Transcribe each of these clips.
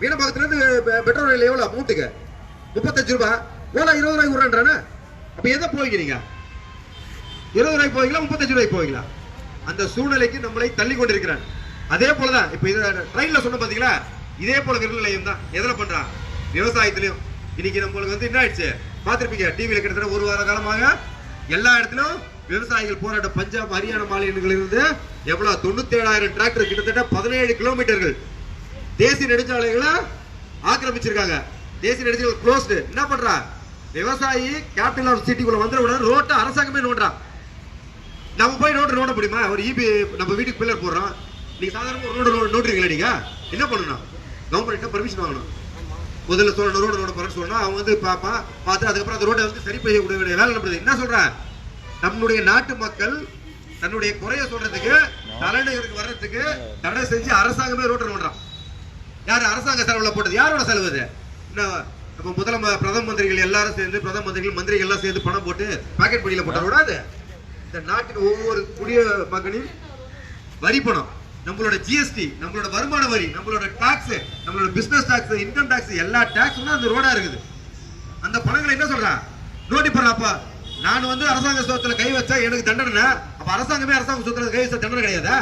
மீனம்பாக்கத்துல இருந்து பெட்ரோல் ரயில் எவ்வளவு மூட்டுக்கு 35 ரூபாய், ஓலா 20 ரூபாய்க்கு விடுறான்றானே. அப்ப எதை போய்க்கிறீங்க? 20 ரூபாய்க்கு போவீங்களா 35 ரூபாய்க்கு போவீங்களா? அந்த சூழ்நிலைக்கு நம்மளை தள்ளி கொண்டிருக்கிறான். அதே போலதான் இப்ப இது ட்ரெயின்ல சொன்ன பாத்தீங்களா, இதே போல விரல் நிலையம் தான் எதுல பண்றான், விவசாயத்திலையும். இன்னைக்கு நம்மளுக்கு வந்து என்ன ஆயிடுச்சு பாத்திருப்பீங்க டிவியில, கிட்டத்தட்ட ஒரு வார காலமாக எல்லா இடத்திலும் விவசாயிகள் போராட்டம். பஞ்சாப் ஹரியானா மாநிலங்களில் இருந்து எவ்வளவு 97,000 டிராக்டர், கிட்டத்தட்ட 17 கிலோமீட்டர்கள் தேசிய நெடுஞ்சாலைகளை ஆக்கிரமிச்சிருக்காங்க. தேசிய நெடுஞ்சாலை க்ளோஸ்டு. என்ன பண்றா, விவசாயி கேபிட்டல் ஆஃப் சிட்டிக்குள்ள வந்துட ரோட்டை அரசாங்கமே நோண்டுறான். நம்ம போய் நோட்ட முடியுமா? ஒரு இபி நம்ம வீட்டுக்கு பில்லர் போடுறோம், நீங்க சாதாரண ஒரு ரோடு நோட்டுறீங்களா? நீங்க என்ன பண்ணணும், கவர்மெண்ட் பர்மிஷன் வாங்கணும். முதல்ல சொல்லணும் ரோடு நோட போறேன்னு சொன்னா அவங்க வந்து பார்த்து அதுக்கப்புறம் அந்த ரோட்டை வந்து சரி செய்யக்கூடிய வேலை நடக்குது. என்ன சொல்றேன், நம்முடைய நாட்டு மக்கள் தன்னுடைய குறைய சொல்றதுக்கு தலைநகருக்கு வர்றதுக்கு தடை செஞ்சு அரசாங்கமே ரோட்டை நோடுறான். யாரு அரசாங்க செலவுல போட்டது? யாரோட செலவு இது? நம்ம பிரதம மந்திரிகள் எல்லாரும் சேர்ந்து, பிரதம மந்திரிகள் மந்திரிகள் எல்லாம் சேர்ந்து பணம் போட்டு பாக்கெட் படியில போட்டா கூடாது. இந்த நாட்டின் ஒவ்வொரு குடிய மக்களின் வரி பணம், நம்மளோட ஜிஎஸ்டி, நம்மளோட வருமான வரி, நம்மளோட டாக்ஸ், நம்மளோட பிசினஸ் டாக்ஸ், இன்கம் டாக்ஸ், எல்லா டாக்ஸும் அந்த ரோடா இருக்குது. அந்த பணங்களை என்ன சொல்றான், நோட்டி போடுறான். அப்ப நான் வந்து அரசாங்க சொத்துல கை வச்சா எனக்கு தண்டனை, அப்ப அரசாங்கமே அரசாங்க சொத்துல கை வச்சா தண்டனை கிடையாதா?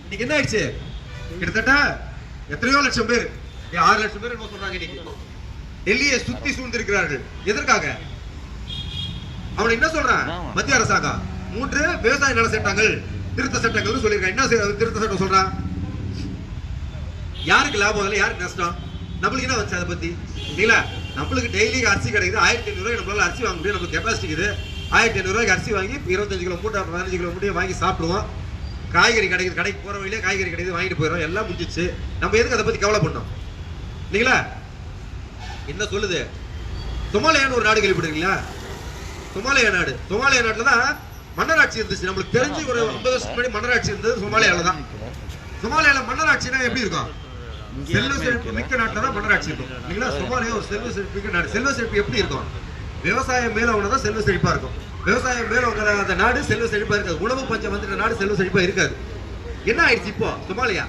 இன்னைக்கு என்ன ஆயிடுச்சு, கிட்டத்தட்ட எத்தனையோ லட்சம் பேர், 6 லட்சம் பேர் என்ன சொல்றாங்க இன்னைக்கு டெல்லியை சுத்தி சூழ்ந்திருக்கிறார்கள். எதற்காக? அவன் என்ன சொல்றான், மத்திய அரசாங்கம் 3 விவசாய நல சட்டங்கள் திருத்த சட்டங்கள் சொல்லியிருக்காங்க. என்ன திருத்த சட்டம் சொல்றான், யாருக்கு லாபம் இல்லை யாருக்கு நஷ்டம், நம்மளுக்கு என்ன வச்சு அதை பத்தி இல்ல. நம்மளுக்கு டெய்லி அரிசி கிடைக்குது, 1500 ரூபாய் நம்மளால அரிசி வாங்க முடியும், நமக்கு கெப்பாசிட்டி இருக்குது. 1500 ரூபாய்க்கு அரிசி வாங்கி 25 கிலோ மூட்டை 15 கிலோ மூட்டையை வாங்கி சாப்பிடுவோம். காய்கறி கிடைக்குது, கடைக்கு போற வழியிலே காய்கறி கிடைக்குது, வாங்கிட்டு போயிடும், எல்லாம் முடிஞ்சிச்சு. நம்ம எதுக்கு அதை பத்தி கவலை பண்ணோம் இல்லைங்களா? என்ன சொல்லுது, சொமாலியான்னு ஒரு நாடு கேள்விப்படுறீங்களா? சொமாலியா நாடு, சொமாலியா நாட்டுல தான் மன்னராட்சி இருந்துச்சு. நம்மளுக்கு தெரிஞ்சு ஒரு 50 வருஷத்துக்கு முன்னாடி மன்னராட்சி இருந்தது சொமாலியால தான். சொமாலியால மன்னராட்சினா எப்படி இருக்கும், செல்வ செழிப்பு மிக்க நாட்டுல தான் மன்னராட்சி இருக்கும் இல்லைங்களா? சொமாலியா ஒரு செல்வ செழிப்பு மிக்க நாடு. செல்வ செழிப்பு எப்படி இருக்கும், விவசாயம் மேல தான் செல்வ செழிப்பா இருக்கும். விவசாயம் மேல அந்த நாடு செல்வ செழிப்பா இருக்காது. உணவு பஞ்சம் வந்துட்ட நாடு செல்வ செழிப்பா இருக்காது. என்ன ஆயிடுச்சு இப்போ சொமாலியா,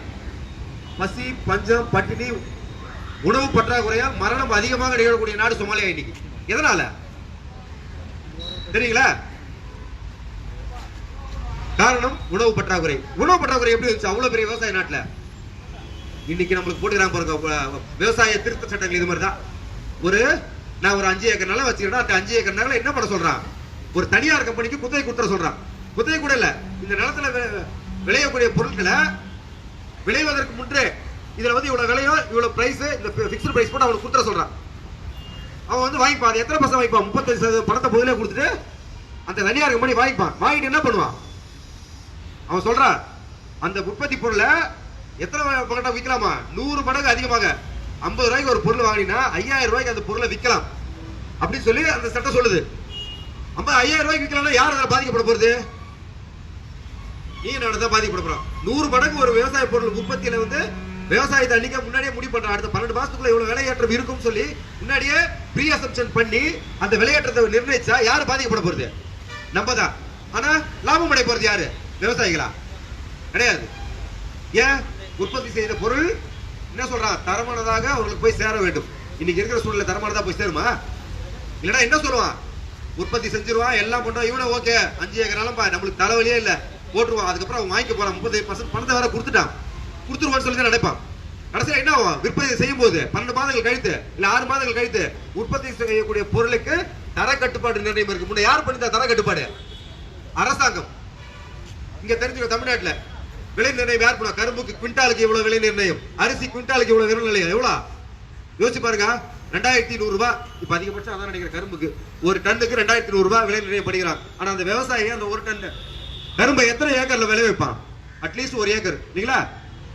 பசி பஞ்சம் பட்டினி உணவு பற்றாக்குறையால் மரணம் அதிகமாக நிகழக்கூடிய நாடு சொமாலியா இன்னைக்கு. எதனால தெரியுங்களா? காரணம் உணவு பற்றாக்குறை. உணவு பற்றாக்குறை எப்படி இருந்துச்சு அவ்வளவு பெரிய விவசாய நாட்டுல? இன்னைக்கு நம்மளுக்கு போட்டுக்கிறாங்க பாருங்க விவசாய திருத்த சட்டங்கள். இது மாதிரி தான் நான் ஒரு 5 ஏக்கர் நிலம் வச்சுக்கிறேன், அந்த 5 ஏக்கர் நிலம் என்ன பண்ண சொல்றான், ஒரு தனியார் கம்பெனிக்கு குத்தகை கொடுத்துற சொல்றான். குத்தகை கூட இல்ல, இந்த நிலத்துல விளையக்கூடிய பொருட்களை விளைவதற்கு முன்னே இதுல வந்து இவ்வளவு விலையோ இவ்வளவு பிரைஸ், இந்த பிக்ஸ்ட் பிரைஸ் போட்டு அவனுக்கு கொடுத்துற சொல்றான். அவன் வந்து வாங்கிப்பான். எத்தனை பர்சன்ட் வாங்கிப்பான், 35% பணத்தை முதலே கொடுத்துட்டு அந்த தனியார் கம்பெனி வாங்கிப்பான். வாங்கிட்டு என்ன பண்ணுவான், அவன் சொல்றான் அந்த உற்பத்தி பொருளை எத்தனை மடங்கு விற்கலாமா, 100 மடங்கு அதிகமாக 50 ரூபாய்க்கு ஒரு பொருள் வாங்கினா 5000 ரூபாய்க்கு அந்த பொருளை விற்கலாம் அப்படின்னு சொல்லி அந்த சட்டம் சொல்லுது. 5000 ரூபாய்க்கு விற்கலாம், யார் அதில் பாதிக்கப்பட போறது, நீ நான் தான் பாதிக்கப்பட போறோம். 100 மடங்கு ஒரு விவசாய பொருள் உற்பத்தியில வந்து விவசாயத்தை அன்னைக்கு முன்னாடியே முடிவு பண்றான். அடுத்த 12 மாசத்துக்குள்ள இவ்வளவு விலையேற்றம் இருக்கும் சொல்லி முன்னாடியே ப்ரீ அசம்ப்ஷன் பண்ணி அந்த விலையேற்றத்தை நிர்ணயிச்சா யாரு பாதிக்கப்பட போறது, நம்ம தான். ஆனா லாபம் அடைய போறது யாரு, விவசாயிகளா? கிடையாது. ஏன், உற்பத்தி செய்த பொருள் என்ன சொல்றான், தரமானதாக அவங்களுக்கு போய் சேர வேண்டும். இன்னைக்கு இருக்கிற சூழ்நிலை தரமானதா போய் சேருமா? இல்லைன்னா என்ன சொல்லுவான், உற்பத்தி செஞ்சிருவான் எல்லாம் பண்றான், இவனை ஓகே 5 ஏக்கர் நிலம்பா நம்மளுக்கு தலைவலியே இல்ல போட்டுருவான். அதுக்கப்புறம் அவன் வாங்கிக்க போறான், 30% பணத்தை வேற கொடுத்துருவான்னு சொல்லி தான் நினைப்பான். கடைசியில் என்ன ஆகும், விற்பனை செய்யும் போது 12 மாதங்கள் கழித்து இல்ல 6 மாதங்கள் கழித்து உற்பத்தி செய்யக்கூடிய பொருளுக்கு தர கட்டுப்பாடு நிர்ணயம் இருக்கு. முன்ன யார் பண்ணிருந்தா தர கட்டுப்பாடு, அரசாங்கம். இங்க தெரிஞ்சுக்க, தமிழ்நாட்டில் விலை நிர்ணயம் யார் பண்ணுவா, கரும்புக்கு குவிண்டாலுக்கு இவ்வளவு விலை நிர்ணயம், அரிசி குவிண்டாலுக்கு இவ்வளவு விலை நிர்ணயம், எவ்வளவு யோசிச்சு பாருங்க, 2100 ரூபாய். இப்ப அதிகபட்சம் அதான் நினைக்கிற கரும்புக்கு ஒரு டன்னுக்கு 2100 ரூபாய் விலை நிர்ணயம் படிக்கிறான். ஆனா அந்த விவசாயி அந்த ஒரு டன் கரும்பை எத்தனை ஏக்கர்ல விளை வைப்பான், அட்லீஸ்ட் 1 ஏக்கர் இல்லைங்களா?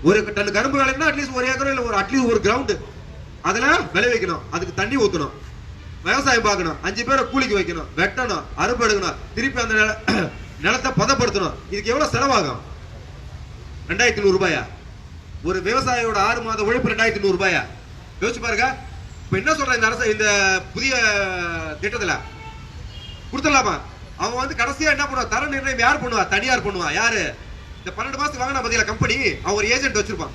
1 டன் கரும்பு விளைனா அட்லீஸ்ட் 1 ஏக்கர் இல்ல அட்லீஸ்ட் ஒரு கிரவுண்ட் அதுல விளை வைக்கணும், அதுக்கு தண்ணி ஊத்தணும், விவசாயம் பார்க்கணும், 5 பேரை கூலிக்கு வைக்கணும், வெட்டணும், அறுப்பு எடுக்கணும், திருப்பி அந்த நிலத்தை பதப்படுத்தணும். இதுக்கு எவ்வளவு செலவாகும், 2100 ரூபாயா? ஒரு விவசாயியோட 6 மாத உழைப்பு 2100 ரூபாயா? யோசிச்சு பாருங்க. இப்ப என்ன சொல்ற இந்த அரசு, இந்த புதிய திட்டத்துல கொடுத்துடலாமா? அவன் வந்து கடைசியா என்ன பண்ணுவா, தர நிர்ணயம் யார் பண்ணுவா, தனியார் பண்ணுவா. யாரு, இந்த 12 மாசத்துக்கு வாங்கினா பாத்தீங்களா கம்பெனி, அவன் ஒரு ஏஜென்ட் வச்சிருப்பான்.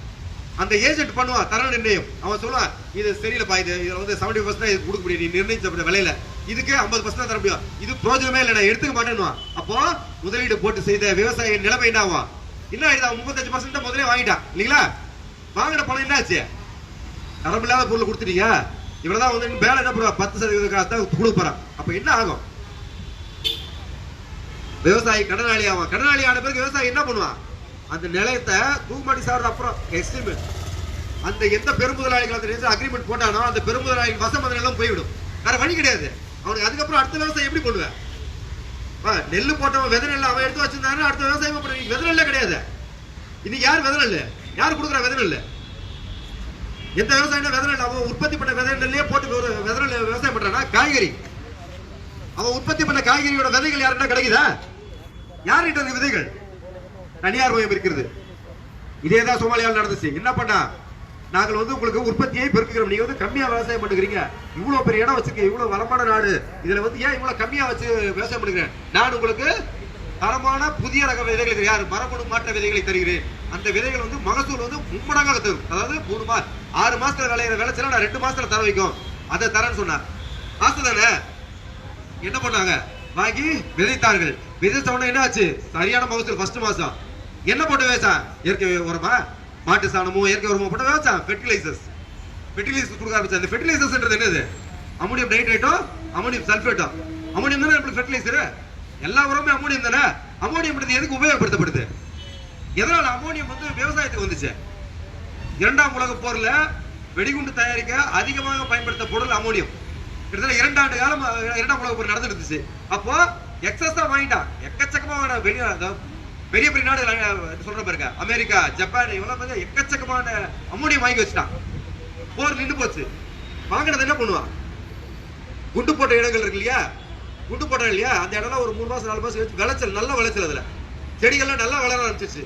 அந்த ஏஜென்ட் பண்ணுவான் தர நிர்ணயம். அவன் சொல்லுவான் இது சரியில்லப்பா, இதுல வந்து 70% கொடுக்க முடியும், நீ நிர்ணயிச்ச விலையில இதுக்கு 50% தர முடியும், இது பிரோஜனமே இல்லை, நான் எடுத்துக்க மாட்டேன்னு. அப்போ முதலீடு போட்டு செய்த விவசாய நிலைமை என்ன ஆகும்? என்ன ஆயிடுது? அவன் 35% முதலே வாங்கிட்டான் இல்லீங்களா? வாங்கின பணம் என்ன ஆச்சு? தரமில்லாத பொருள் கொடுத்துட்டீங்க, இவ்வளவுதான் வந்து வேலை என்ன பண்ணுவா? 10% காசு தான் கொடுக்க போறான். அப்ப என்ன ஆகும்? விவசாயி கடனாளி ஆவான். கடனாளி ஆன பிறகு விவசாயி என்ன பண்ணுவான்? அந்த நிலையத்தை தூக்குமாட்டி சார் அப்புறம் எஸ்டிமேட் அந்த எந்த பெருமுதலாளிகள் அந்த அக்ரிமெண்ட் போட்டானோ அந்த பெருமுதலாளிகள் வசம் அந்த நிலம் போய்விடும். வேற வழி கிடையாது அவனுக்கு. அதுக்கப்புறம் அடுத்த விவசாயம் எப்படி கொள்வேன்? நெல் போட்டவன் விதை நெல் அவன் எடுத்து வச்சிருந்தாரு, அடுத்த விவசாயம் விதை நெல்லே கிடையாது. இன்னைக்கு யார் விதை நெல்? யார் கொடுக்குறா விதை நெல்? எந்த விவசாயம் விதை நெல்? அவன் உற்பத்தி பண்ண விதை நெல்லையே போட்டு ஒரு விதை நெல் விவசாயம் பண்றானா? காய்கறி அவன் உற்பத்தி பண்ண காய்கறியோட விதைகள் யாருன்னா கிடைக்குதா? யார்கிட்ட இருக்கு விதைகள்? தனியார் மயம் இருக்கிறது. இதேதான் சோமாலியாவில் நடந்துச்சு. என்ன பண்ணா? நாங்கள் வந்து உங்களுக்கு உற்பத்தியை பெருக்குகிறோம், நீங்க வந்து கம்மியா விவசாயம் பண்ணுகிறீங்க, இவ்வளவு பெரிய இடம் வச்சிருக்கீங்க, இவ்வளவு வளமான நாடு, இதுல வந்து ஏன் இவ்வளவு கம்மியா வச்சு விவசாயம் பண்ணுகிறேன்? நான் உங்களுக்கு தரமான புதிய ரக விதைகளை, யார் மரபணு மாற்ற விதைகளை தருகிறேன். அந்த விதைகள் வந்து மகசூல் வந்து மும்மடங்காக தரும். அதாவது 6 மாசத்துல விளையிற விளைச்சல நான் 2 மாசத்துல தர வைக்கும், அதை தரேன்னு சொன்னார். ஆசை தானே? என்ன பண்ணாங்க? வாங்கி விதைத்தார்கள். விதைத்த உடனே என்ன ஆச்சு? சரியான மகசூல் ஃபர்ஸ்ட் மாசம். என்ன போட்டு விவசாயம்? இயற்கை உரமா, மாட்டு சாணமும் இயற்கை உரமும் போட்டு விவசாயம். ஃபெர்டிலைசர்ஸ் கொடுக்க ஆரம்பிச்சு. அந்த ஃபெர்டிலைசர்ஸ்ன்றது என்னது? அமோனியம் நைட்ரேட்டோ அமோனியம் சல்பேட்டோ. அமோனியம் தானே நம்மளுக்கு ஃபெர்டிலைசர். எல்லா உரமே அமோனியம் தானே. அமோனியம் எதுக்கு உபயோகப்படுத்தப்படுது? எதனால அமோனியம் வந்து விவசாயத்துக்கு வந்துச்சு? 2ஆம் உலக போர்ல வெடிகுண்டு தயாரிக்க அதிகமாக பயன்படுத்த பொருள் அமோனியம். கிட்டத்தட்ட 2 ஆண்டு காலம் 2ஆம் உலக போர் நடந்துருந்துச்சு. அப்போ எக்ஸஸா வாங்கிட்டான், எக்கச்சக்கமா பெரிய பெரிய நாடுகள் சொல்ற பாருங்க, அமெரிக்கா, ஜப்பான், இவெல்லாம் எக்கச்சக்கமான அமோனியம் வாங்கி வச்சுட்டான். போர் நின்று போச்சு. வாங்கினது என்ன பண்ணுவான்? குண்டு போட்ட இடங்கள் இருக்கு இல்லையா? குண்டு போட்ட இல்லையா? அந்த இடம்லாம் ஒரு 3 மாசம் 4 மாசம் வச்சு விளைச்சல், நல்ல விளைச்சல், அதுல செடிகள்லாம் நல்லா வளர ஆரம்பிச்சிச்சு.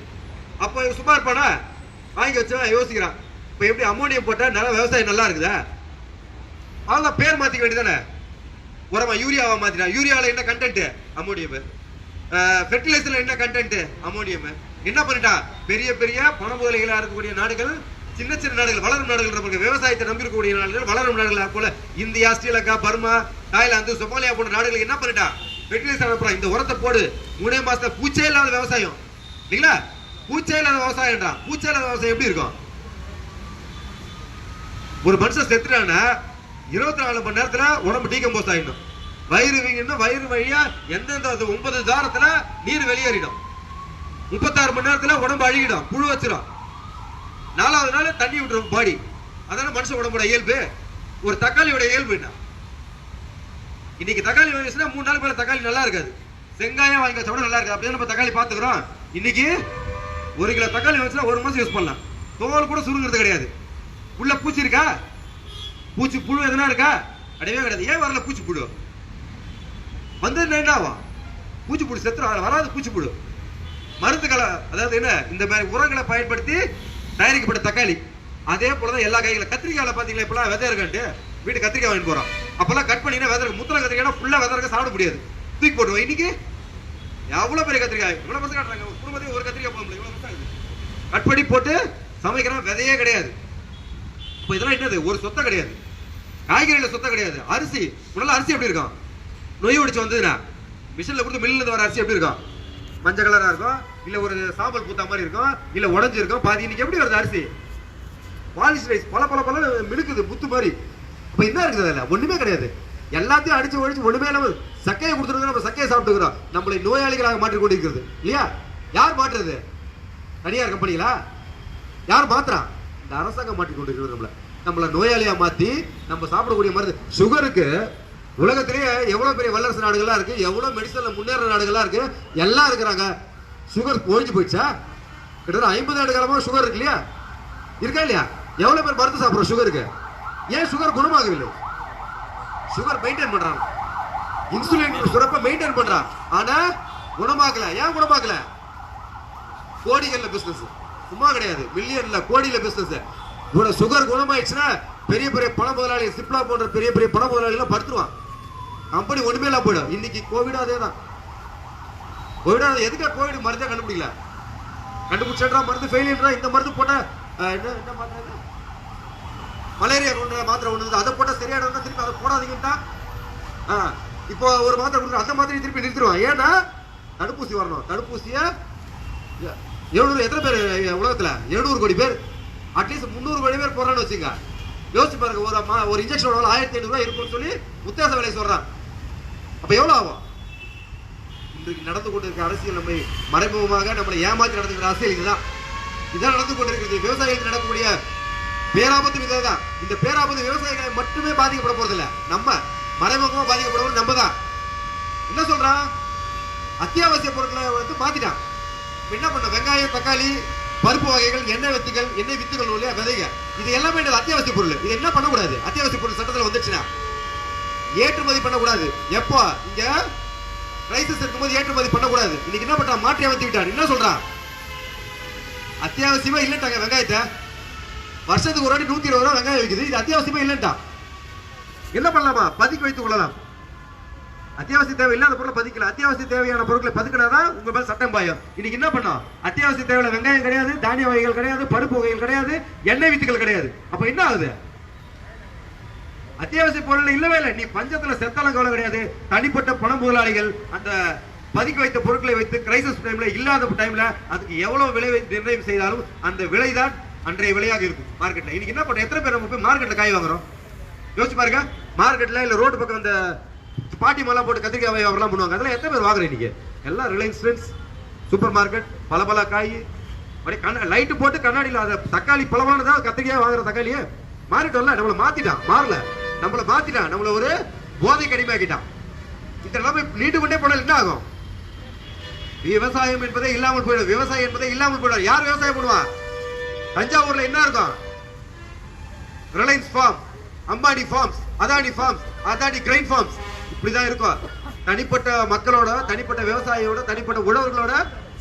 அப்போ சும்மா இருப்பானா? வாங்கி வச்சவன் யோசிக்கிறான், இப்ப எப்படி அமோனியம் போட்டா நல்ல விவசாயம் நல்லா இருக்குதா? அவன் பேர் மாத்திக்க வேண்டியதானே? உரமா யூரியாவா மாத்திட்டான். யூரியாவில் என்ன கண்டென்ட்? அமோனியம். ஃபெர்டிலைசர்ல என்ன கண்டென்ட்? அமோனியம். என்ன பண்ணிட்டான்? பெரிய பெரிய பண முதலைகளா இருக்கக்கூடிய நாடுகள், சின்ன சின்ன நாடுகள், வளரும் நாடுகள், விவசாயத்தை நம்பி இருக்கக்கூடிய நாடுகள், வளரும் நாடுகள் போல India, Sri Lanka, Burma, Thailand, Somalia போன்ற நாடுகள் என்ன பண்ணிட்டான்? ஃபெர்டிலைசர் அனுப்புறான். இந்த உரத்தை போடு, 3 மாசத்துல பூச்சே இல்லாத விவசாயம் இல்லைங்களா? பூச்சே இல்லாத விவசாயம்ன்றான். பூச்சே இல்லாத விவசாயம் எப்படி இருக்கும்? ஒரு மனுஷன் செத்துட்டான்னா 24 மணி நேரத்துல உடம்பு டீகம்போஸ் ஆயிடும். வயிறு வீங்கிடும். வயிறு வழியா எந்தெந்த 9 தாரத்துல நீர் வெளியேறிடும். 36 மணி நேரத்துல உடம்பு அழுகிடும், புழு வச்சிடும். 4வது நாள் தண்ணி விட்டுரும் பாடி. அதான மனுஷன் உடம்போட இயல்பு. ஒரு தக்காளியோட இயல்பு என்ன? இன்னைக்கு தக்காளி வாங்கிச்சுன்னா 3 நாள் மேல தக்காளி நல்லா இருக்காது. செங்காயம் வாங்கி வச்சா கூட நல்லா இருக்கு. அப்படியே நம்ம தக்காளி பாத்துக்கிறோம். இன்னைக்கு 1 கிலோ தக்காளி வாங்கிச்சுன்னா 1 மாசம் யூஸ் பண்ணலாம். தோல் கூட சுருங்கிறது கிடையாது. உள்ள பூச்சி இருக்கா? பூச்சி புழு எதுனா இருக்கா? கிடையவே கிடையாது. ஏன் வரல பூச்சி புழு? வந்து என்ன ஆகும்? பூச்சி புழு செத்து வராது. பூச்சி புழு மருந்துகளை, அதாவது என்ன, இந்த மாதிரி உரங்களை பயன்படுத்தி தயாரிக்கப்பட்ட தக்காளி. அதே போலதான் எல்லா காய்களும். கத்திரிக்காயில பாத்தீங்களா, இப்பெல்லாம் விதை இருக்கான்ட்டு வீட்டு கத்திரிக்காய் வாங்கி போறோம். அப்பெல்லாம் கட் பண்ணினா விதை இருக்கு. முத்திர கத்திரிக்காய் ஃபுல்லா விதை இருக்க சாப்பிட முடியாது, தூக்கி போடுவோம். இன்னைக்கு எவ்வளவு பெரிய கத்திரிக்காய், இவ்வளவு பசங்க காட்டுறாங்க. குடும்பத்தையும் ஒரு கத்திரிக்காய் போக முடியும், கட் பண்ணி போட்டு சமைக்கிறோம். விதையே கிடையாது. இப்ப இதெல்லாம் என்னது? ஒரு சொத்தை கிடையாது. காய்கறியில சொத்தை கிடையாது. அரிசி, முன்னால அரிசி எப்படி இருக்கும்? நொய் ஒடிச்சு வந்ததுன்னா மிஷின்ல கொடுத்து மில்லுல இருந்து வர அரிசி எப்படி இருக்கும்? மஞ்சள் கலரா இருக்கும், இல்ல ஒரு சாம்பல் பூத்தா மாதிரி இருக்கும், இல்ல உடஞ்சு இருக்கும் பாதி. இன்னைக்கு எப்படி வருது அரிசி? பாலிஷ் ரைஸ், பல பல பல மினுக்குது, புத்து மாதிரி. அப்ப என்ன இருக்குது? அதுல ஒண்ணுமே கிடையாது. எல்லாத்தையும் அடிச்சு ஒழிச்சு ஒண்ணுமே இல்லாம சக்கையை கொடுத்துருக்கோம். நம்ம சக்கையை சாப்பிட்டுக்கிறோம். நம்மளை நோயாளிகளாக மாற்றிக் கொண்டிருக்கிறது இல்லையா? யார் மாற்றுறது? தனியார் கம்பெனிகளா? யார் மாத்துறா? இந்த அரசாங்கம் மாற்றிக் கொண்டிருக்கிறது. நம்மள நோயாளியா மாத்தி நம்ம சாப்பிடக்கூடிய மருந்து. சுகருக்கு உலகத்திலேயே எவ்வளவு பெரிய வல்லரசு நாடுகள்லாம் இருக்கு, எவ்வளவு மெடிசன்ல முன்னேற நாடுகள்லாம் இருக்கு, எல்லாம் இருக்கிறாங்க. சுகர் ஒழிஞ்சு போயிடுச்சா? கிட்டத்தட்ட 50 ஆண்டு காலமா சுகர் இருக்கு இல்லையா? இருக்கா இல்லையா? எவ்வளவு பேர் மருந்து சாப்பிடுறோம் சுகருக்கு? ஏன் சுகர் குணமாகவில்லை? சுகர் மெயின்டைன் பண்றாங்க, இன்சுலின் சுரப்ப மெயின்டைன் பண்றான், ஆனா குணமாக்கல. ஏன் குணமாக்கல? கோடிகள்ல பிசினஸ், சும்மா கிடையாது, மில்லியன்ல கோடியில பிசினஸ். சுகர் குணமாயிடுச்சுன்னா பெரிய பெரிய பண முதலாளி, சிப்லா போன்ற பெரிய பெரிய பண முதலாளிகள் படுத்துருவான். கம்பெனி ஒண்ணுமே இல்லாம போயிடும். இன்னைக்கு கோவிட் அதேதான். கோவிட் எதுக்கு கோவிட் மருந்தே கண்டுபிடிக்கல? கண்டுபிடிச்சா மருந்து ஃபெயிலியர்ன்றா. இந்த மருந்து போட்டா என்ன மாத்திரை, மலேரியா கொண்ட மாத்திரை ஒன்று, அதை போட்டால் சரியாயிடும், திருப்பி அதை போடாதீங்கட்டா. இப்போ ஒரு மாத்திரை கொடுக்குற அந்த மாதிரி திருப்பி நிறுத்திடுவான். ஏன்னா தடுப்பூசி வரணும். தடுப்பூசியை 700 எத்தனை பேர் உலகத்தில்? 700 கோடி பேர். அட்லீஸ்ட் 300 கோடி பேர் போறான்னு வச்சுங்க. யோசிச்சு பாருங்க, ஒரு இன்ஜெக்ஷன் 1500 ரூபாய் இருக்கும்னு சொல்லி உத்தேச விலை சொல்றான். அப்ப எவ்வளவு ஆகும்? இன்றைக்கு நடந்து கொண்டிருக்கிற அரசியல் நம்மை மறைமுகமாக நம்மளை ஏமாற்றி நடந்துக்கிற அரசியல் இதுதான். இதான் நடந்து கொண்டிருக்கிறது. விவசாயிகளுக்கு நடக்கக்கூடிய பேராபத்து இதுதான். இந்த பேராபத்து விவசாயிகளை மட்டுமே பாதிக்கப்பட போறதில்ல, நம்ம மறைமுகமா பாதிக்கப்படுவது நம்ம தான். என்ன சொல்றான்? அத்தியாவசிய பொருட்களை வந்து மாத்திட்டான். என்ன பண்ண? வெங்காயம், தக்காளி, பருப்பு வகைகள், எண்ணெய் வித்துகள், எண்ணெய் வித்துகள் இல்லையா, விதைங்க, இது எல்லாமே அத்தியாவசிய பொருள். இது என்ன பண்ணக்கூடாது? அத்தியாவசிய பொருள் சட்டத்தில் வந்துச்சுன்னா ஏற்றுமதி பண்ணக்கூடாது. எப்போ இங்க கிரைசிஸ் இருக்கும்போது ஏற்றுமதி பண்ணக்கூடாது. இன்னைக்கு என்ன பண்றான்? மாற்றி அமைத்து விட்டான். என்ன சொல்றான்? அத்தியாவசியமா இல்லட்டாங்க வெங்காயத்தை. வருஷத்துக்கு ஒரு வாட்டி 120 ரூபாய் வெங்காயம் விற்குது. இது அத்தியாவசியமா இல்லட்டா. என்ன பண்ணலாமா? பதுக்கி வைத்துக் கொள்ளலாம். அத்தியாவசிய தேவை இல்லாத பொருளை பதுக்கல. அத்தியாவசிய தேவையான பொருட்களை பதுக்கினாதான் உங்க மேல சட்டம் பாயம். இன்னைக்கு என்ன பண்ணோம்? அத்தியாவசிய தேவையில வெங்காயம் கிடையாது, தானிய வகைகள் கிடையாது, பருப்பு வகைகள் கிடையாது, எண்ணெய் வித்துக்கள் கிடையாது. அப்ப என்ன ஆகுது? அத்தியாவசிய பொருள் இல்லவே இல்லை. நீ பஞ்சத்துல செத்தாலும் கவலை கிடையாது. தனிப்பட்ட பண முதலாளிகள் அந்த பதுக்கி வைத்த பொருட்களை வைத்து கிரைசிஸ் டைம்ல, இல்லாத டைம்ல அதுக்கு எவ்வளவு விலை நிர்ணயம் செய்தாலும் அந்த விலைதான் அன்றைய விலையாக இருக்கும் மார்க்கெட்ல. இன்னைக்கு என்ன பண்ண? எத்தனை பேர் நம்ம போய் மார்க்கெட்ல காய் வாங்குறோம்? யோசிச்சு பாருங்க. மார்க்கெட்ல இல்ல ரோடு பக்கம் அந்த பாட்டி மலை போட்டு கத்திரிக்காய் வியாபாரம் பண்ணுவாங்க. அதெல்லாம் எத்தனை பேர் வாங்குறேன்? இன்னைக்கு எல்லாம் ரிலையன்ஸ் ட்ரெண்ட்ஸ், சூப்பர் மார்க்கெட், பல காய் லைட்டு போட்டு கண்ணாடியில் அதை தக்காளி பலமானதான் கத்திரிக்காய் வாங்குற தக்காளியே மாறிட்டோம்ல. நம்மளை மாத்திட்டான். மாறல, நம்மளை மாத்திட்டான். நம்மள ஒரு போதை கடிமையாக்கிட்டான். இந்த நிலைமை நீண்டு கொண்டே போனால் என்ன ஆகும்? விவசாயம் என்பதே இல்லாமல் போயிடும். விவசாயம் என்பதே இல்லாமல் போயிடும். யார் விவசாயம் பண்ணுவான்? தஞ்சாவூர்ல என்ன இருக்கும்? Reliance farm, Ambani farms, Adani farms, Adani grain farms, இப்படிதான் இருக்கும். தனிப்பட்ட மக்களோட, தனிப்பட்ட விவசாயியோட, தனிப்பட்ட உழவர்களோட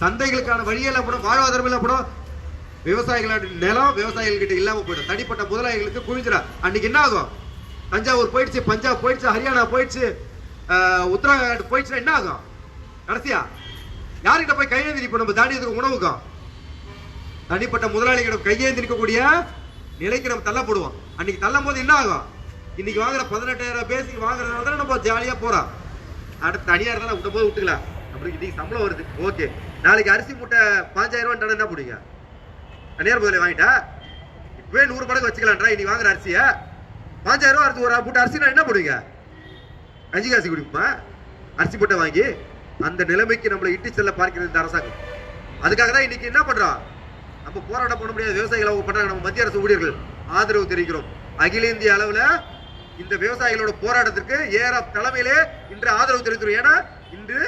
சந்தைகளுக்கான வழியெல்லாம் போடும், வாழ்வாதாரம் எல்லாம் போடும். விவசாயிகளோட நிலம் விவசாயிகள் கிட்ட இல்லாம போயிடும். தனிப்பட்ட முதலாளிகளுக்கு குவிஞ்சிடா. அன்னைக்கு என்ன ஆகும்? தஞ்சாவூர் போயிடுச்சு, பஞ்சாப் போயிடுச்சு, ஹரியானா போயிடுச்சு, உத்தரகாண்ட் போயிடுச்சுன்னா என்ன ஆகும்? கடைசியா யார்கிட்ட போய் கையேந்தி நிற்போம்? நம்ம தானியத்துக்கு உணவுக்கும் தனிப்பட்ட முதலாளிகளிடம் கையேந்தி நிற்கக்கூடிய நிலைக்கு நம்ம தள்ளப்படுவோம். அன்னைக்கு தள்ளும் போது என்ன ஆகும்? இன்னைக்கு வாங்குற 18,000 பேசிக்கு வாங்குறதுனால தான் நம்ம ஜாலியா போறோம். அடுத்து தனியார் தான் விட்ட போது விட்டுக்கலாம். அப்படி இன்னைக்கு சம்பளம் வருது, ஓகே. நாளைக்கு அரிசி மூட்டை 5,000 ரூபாய் என்ன போடுவீங்க? தனியார் முதல்ல வாங்கிட்டா இப்பவே 100 மடங்கு வச்சுக்கலான்றா. இன்னைக்கு வாங்குற அரிசியா 5,000 ரூபாய் அடுத்து ஒரு மூட்டை அரிசினா என்ன போடுவீங்க? கஞ்சி காசி குடிப்போமா? அரிசி மூட்டை வாங்கி அந்த நிலைமைக்கு நம்மளை இட்டு செல்ல பார்க்கிறது இந்த அரசாங்கம். அதுக்காக தான் இன்னைக்கு என்ன பண்றோம்? நம்ம போராட்டம் பண்ண முடியாது. விவசாயிகள் அவங்க பண்றாங்க. நம்ம மத்திய அரசு ஊழியர்கள் ஆதரவு தெரிவிக்கிறோம். அகில இந்திய அளவுல இந்த விவசாயிகளோட போராட்டத்திற்கு தலைமையிலே இன்று ஆதரவு தெரிவிக்கிறோம். ஏன்னா இன்று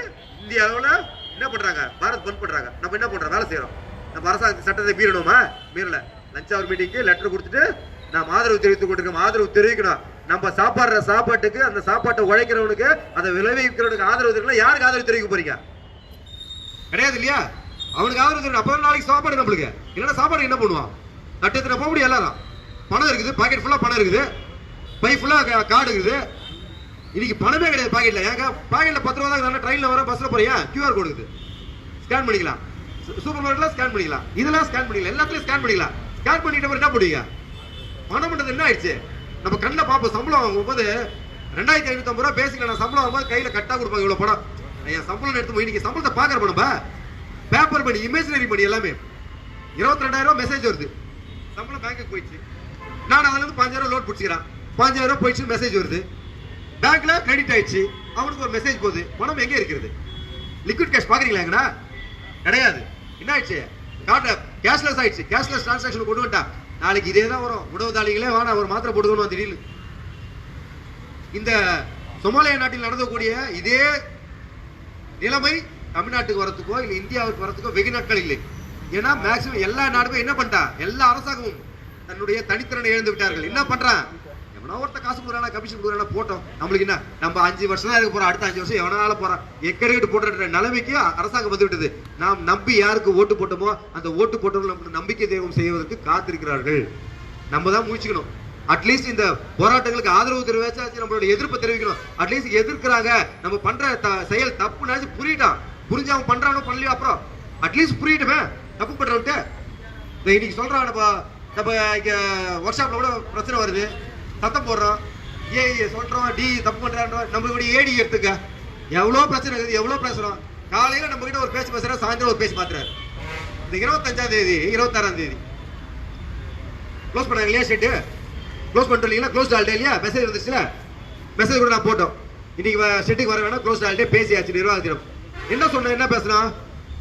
இந்திய அளவுல என்ன பண்றாங்க? பாரத் பந்த் பண்றாங்க. நம்ம என்ன பண்றோம்? வேலை செய்யறோம். நம்ம அரசாங்க சட்டத்தை மீறணுமா? மீறல. லஞ்ச் அவர் மீட்டிங்க்கு லெட்டர் கொடுத்துட்டு நாம் ஆதரவு தெரிவித்துக் கொண்டிருக்கோம். ஆதரவு தெரிவிக்கணும். நம்ம சாப்பாடுற சாப்பாட்டுக்கு, அந்த சாப்பாட்டை உழைக்கிறவனுக்கு, அதை விளைவிக்கிறவனுக்கு ஆதரவு தெரிவிக்கணும். யாருக்கு ஆதரவு தெரிவிக்க போறீங்க? கிடையாது இல்லையா? அவனுக்கு ஆதரவு தெரியும். அப்பதான் நாளைக்கு சாப்பாடு நம்மளுக்கு. இல்லைன்னா சாப்பாடு என்ன பண்ணுவான்? தட்டத்துல போக முடியும். எல்லாரும் பணம் இருக்குது, பாக்கெட் ஃபுல்லா பணம் இருக்குது, பை ஃபுல்லா கார்டு இருக்குது. இன்னைக்கு பணமே கிடையாது பாக்கெட்ல. ஏங்க பாக்கெட்ல 10 ரூபா தான். ட்ரெயின்ல வர, பஸ்ல போறியா, QR கோடு இருக்குது, ஸ்கேன் பண்ணிக்கலாம். சூப்பர் மார்க்கெட்ல ஸ்கேன் பண்ணிக்கலாம், இதெல்லாம் ஸ்கேன் பண்ணிக்கலாம், எல்லாத்துலயும் ஸ்கேன் பண்ணிக்கலாம். ஸ்கேன் பண்ணிட்ட என்ன பண்ணுவீங்க? பணம் பண்றது என்ன ஆயிடுச்சு? நம்ம கண்ணில் பார்ப்போம். சம்பளம் வாங்கும்போது 2,550 ரூபாய் பேசிக்கல. நான் சம்பளம் வாங்கும்போது கையில கட்டா கொடுப்பாங்க. இவ்வளவு பணம் என் சம்பளம் எடுத்து போய் இன்னைக்கு சம்பளத்தை பாக்குற பணம் பேப்பர் பண்ணி, இமேஜினரி பண்ணி, எல்லாமே 22,000 ரூபாய் மெசேஜ் வருது. சம்பளம் பேங்க்கு போயிடுச்சு. நான் அதுல இருந்து 5,000 ரூபாய் லோட் பிடிச்சிக்கிறேன். 5,000 ரூபாய் போயிடுச்சு, மெசேஜ் வருது. பேங்க்ல கிரெடிட் ஆயிடுச்சு. அவனுக்கு ஒரு மெசேஜ் போகுது. பணம் எங்க இருக்கிறது? லிக்விட் கேஷ் பாக்குறீங்களா? கிடையாது. என்ன ஆயிடுச்சு? கார்டு கேஷ்லெஸ் ஆயிடுச்சு. கேஷ்லெஸ் டிரான்சாக்ஷன் கொண்டு வந்துட்டா. நாளைக்கு இதே தான் வரும். உணவு தாளிகளே வேணா, ஒரு மாத்திரை போட்டுக்கணும் திடீர்னு. இந்த சொமாலியா நாட்டில் நடந்தக்கூடிய இதே நிலைமை தமிழ்நாட்டுக்கு வரத்துக்கோ இல்ல இந்தியாவுக்கு வரத்துக்கோ வெகு நாட்கள் இல்லை. ஏன்னா மேக்சிமம் எல்லா நாடுமே என்ன பண்ணிட்டா? எல்லா அரசாங்கமும் தன்னுடைய தனித்திறனை இழந்து விட்டார்கள். என்ன பண்றான்? எவனா ஒருத்த காசு கொடுறானா, கமிஷன் கொடுறானா, போட்டோம். நம்மளுக்கு என்ன? நம்ம 5 வருஷம் தான் இருக்க போறோம். அடுத்த 5 வருஷம் எவனால போறான் எக்கடிக்கிட்டு போட்டுற நிலைமைக்கு அரசாங்கம் வந்து விட்டது. நாம் நம்பி யாருக்கு ஓட்டு போட்டோமோ அந்த ஓட்டு போட்டவங்க நமக்கு நம்பிக்கை தெய்வம் செய்வதற்கு காத்திருக்கிறார்கள். நம்ம தான் முயற்சிக்கணும். அட்லீஸ்ட் இந்த போராட்டங்களுக்கு ஆதரவு தெரிவிச்சாச்சு, நம்மளோட எதிர்ப்பு தெரிவிக்கணும். அட்லீஸ்ட் எதிர்க்கிறாங்க, நம்ம பண்ற செயல் தப்புனாச்சு புரியிட்டான். புரிஞ்சு அவன் பண்றானோ பண்ணலையோ, அப்புறம் அட்லீஸ்ட் புரியட்டுமே தப்பு பண்றவன்ட்டு. இன்னைக்கு சொல்றான், நம்ம இங்க ஒர்க் ஷாப்ல கூட பிரச்சனை வருது, சத்தம் போடுறோம், ஏஐ சொல்றோம், டி தப்பு பண்றான்றோம். நம்மளுடைய ஏடி எடுத்துக்க எவ்வளவு பிரச்சனை இருக்குது, எவ்வளவு பேசுறோம். காலையில நம்ம கிட்ட ஒரு பேச்சு பேசுறோம், சாயந்தரம் ஒரு பேச்சு மாத்துறாரு. இந்த 25ஆம் தேதி 26ஆம் தேதி க்ளோஸ் பண்ணாங்க இல்லையா, ஷெட்டு க்ளோஸ் பண்ணிட்டு இல்லைங்களா, க்ளோஸ் ஆல்டே இல்லையா, மெசேஜ் வந்துச்சுல, மெசேஜ் கூட நான் போட்டோம். இன்னைக்கு ஷெட்டுக்கு வர வேணாம், க்ளோஸ் ஆல்டே பேசியாச்சு நிர்வாகத்திடம். என்ன சொன்ன, என்ன பேசலாம்,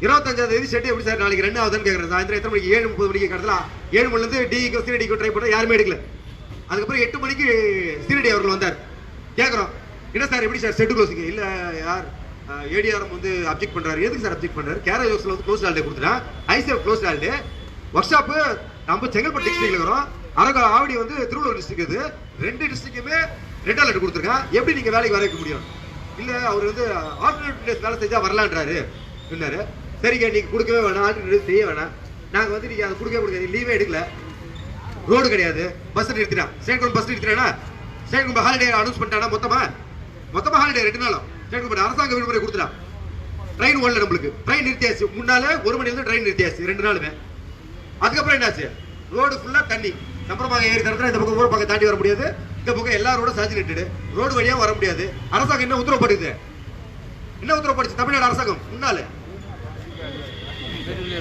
25ஆம் தேதி ஷெட் எப்படி சார் நாளைக்கு 2 ஆகுதுன்னு கேட்குறேன். சாயந்தரம் எத்தனை மணிக்கு, 7:30 மணிக்கு கடத்தலாம். 7 மணிலேருந்து டிக்கு சீனடிக்கு ட்ரை பண்ண யாருமே எடுக்கல. அதுக்கப்புறம் 8 மணிக்கு சீனடி அவர்கள் வந்தார். கேட்குறோம், என்ன சார் எப்படி சார் ஷெட்டு க்ளோஸுக்கு இல்லை, யார் ஏடிஆர்எம் வந்து அப்ஜெக்ட் பண்றாரு. எதுக்கு சார் அப்ஜெக்ட் பண்றாரு, கேரளா யோசில் வந்து க்ளோஸ் ஆல்டே கொடுத்துட்டேன், ஐசிஎஃப் க்ளோஸ் ஆல்டே. ஒர்க் ஷாப்பு நம்ம செங்கல்பட்டு டிஸ்ட்ரிக்ட்ல இருக்கிறோம், ஆவடி வந்து திருவள்ளூர் டிஸ்ட்ரிக்ட். இது 2 டிஸ்ட்ரிக்ட்டுமே ரெட் அலர்ட் கொடுத்துருக்கேன். எப்படி நீங்க வேலைக்கு வர வைக்க முடியும்? இல்ல அவர் வந்து ஆல்டர்னேட் டேஸ் வேலை செஞ்சா வரலான்றாரு இருந்தாரு. சரிங்க, நீங்க கொடுக்கவே வேணாம், ஆல்டர்னேட் செய்ய வேணாம். நாங்க வந்து நீங்க அதை கொடுக்க லீவே எடுக்கல, ரோடு கிடையாது, பஸ் நிறுத்திட்டான், ஸ்டேட் கவர்மெண்ட் பஸ் நிறுத்தினா, ஸ்டேட் கவர்மெண்ட் ஹாலிடே அனௌன்ஸ் பண்ணிட்டானா, மொத்தமா ஹாலிடே 2 நாளும் ஸ்டேட் கவர்மெண்ட் அரசாங்க விடுமுறை கொடுத்துட்டான். ட்ரெயின் ஓடல, நம்மளுக்கு ட்ரெயின் நிறுத்தியாச்சு. முன்னால 1 மணில இருந்து ட்ரெயின் நிறுத்தியாச்சு 2 நாளுமே. அதுக்கப்புறம் என்னாச்சு, ரோடு ஃபுல்லா தண்ணி. சம்பரமாக ஏறி தரத்துல இந்த பக்கம் ஊர் பக்கம் தாண்டி வர முடியாது, இந்த பக்கம் எல்லா ரோடும் சாச்சுரேட்டடு, ரோடு வழியா வர முடியாது. அரசாங்கம் என்ன உத்தரவு போடுது, என்ன உத்தரவு போடுச்சு தமிழ்நாடு அரசாங்கம்? முன்னால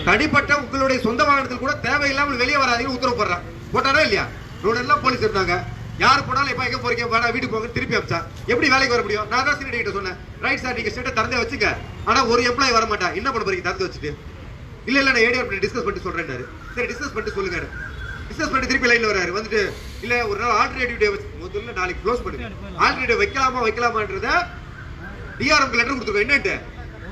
தனிப்பட்ட உங்களுடைய சொந்த வாகனத்தில் கூட தேவையில்லாமல் வெளியே வராதீங்க உத்தரவு போடுறான். போட்டாரா இல்லையா? ரோடு எல்லாம் போலீஸ் இருந்தாங்க. யார் போனாலும் இப்ப எங்க போறீங்க, வேணா வீட்டுக்கு போங்க, திருப்பி அமிச்சா எப்படி வேலைக்கு வர முடியும்? நான் தான் சீனியர் கிட்ட சொன்னேன், ரைட் சார் நீங்க ஸ்டேட்டை திறந்தே வச்சுக்க, ஆனா ஒரு எம்ப்ளாயி வர மாட்டா, என்ன பண்ண போறீங்க திறந்து வச்சுட்டு? இல்ல நான் ஏடிஆர் டிஸ்கஸ் பண்ணிட்டு சொல்றேன். சரி டிஸ்கஸ் பண்ணிட்டு சொல்லுங்க. டிஸ்கஸ் பண்ணி திருப்பி லைன்ல வராரு. வந்துட்டு இல்ல ஒரு நாள் ஆல்டர்னேட்டிவ் டே முதல்ல நாளைக்கு க்ளோஸ் பண்ணுங்க, ஆல்டர்னேட்டிவ் வைக்கலாமான்றத டிஆர்எம்க்கு லெட்டர் கொடுத்துருக்கோம். என்னட்டு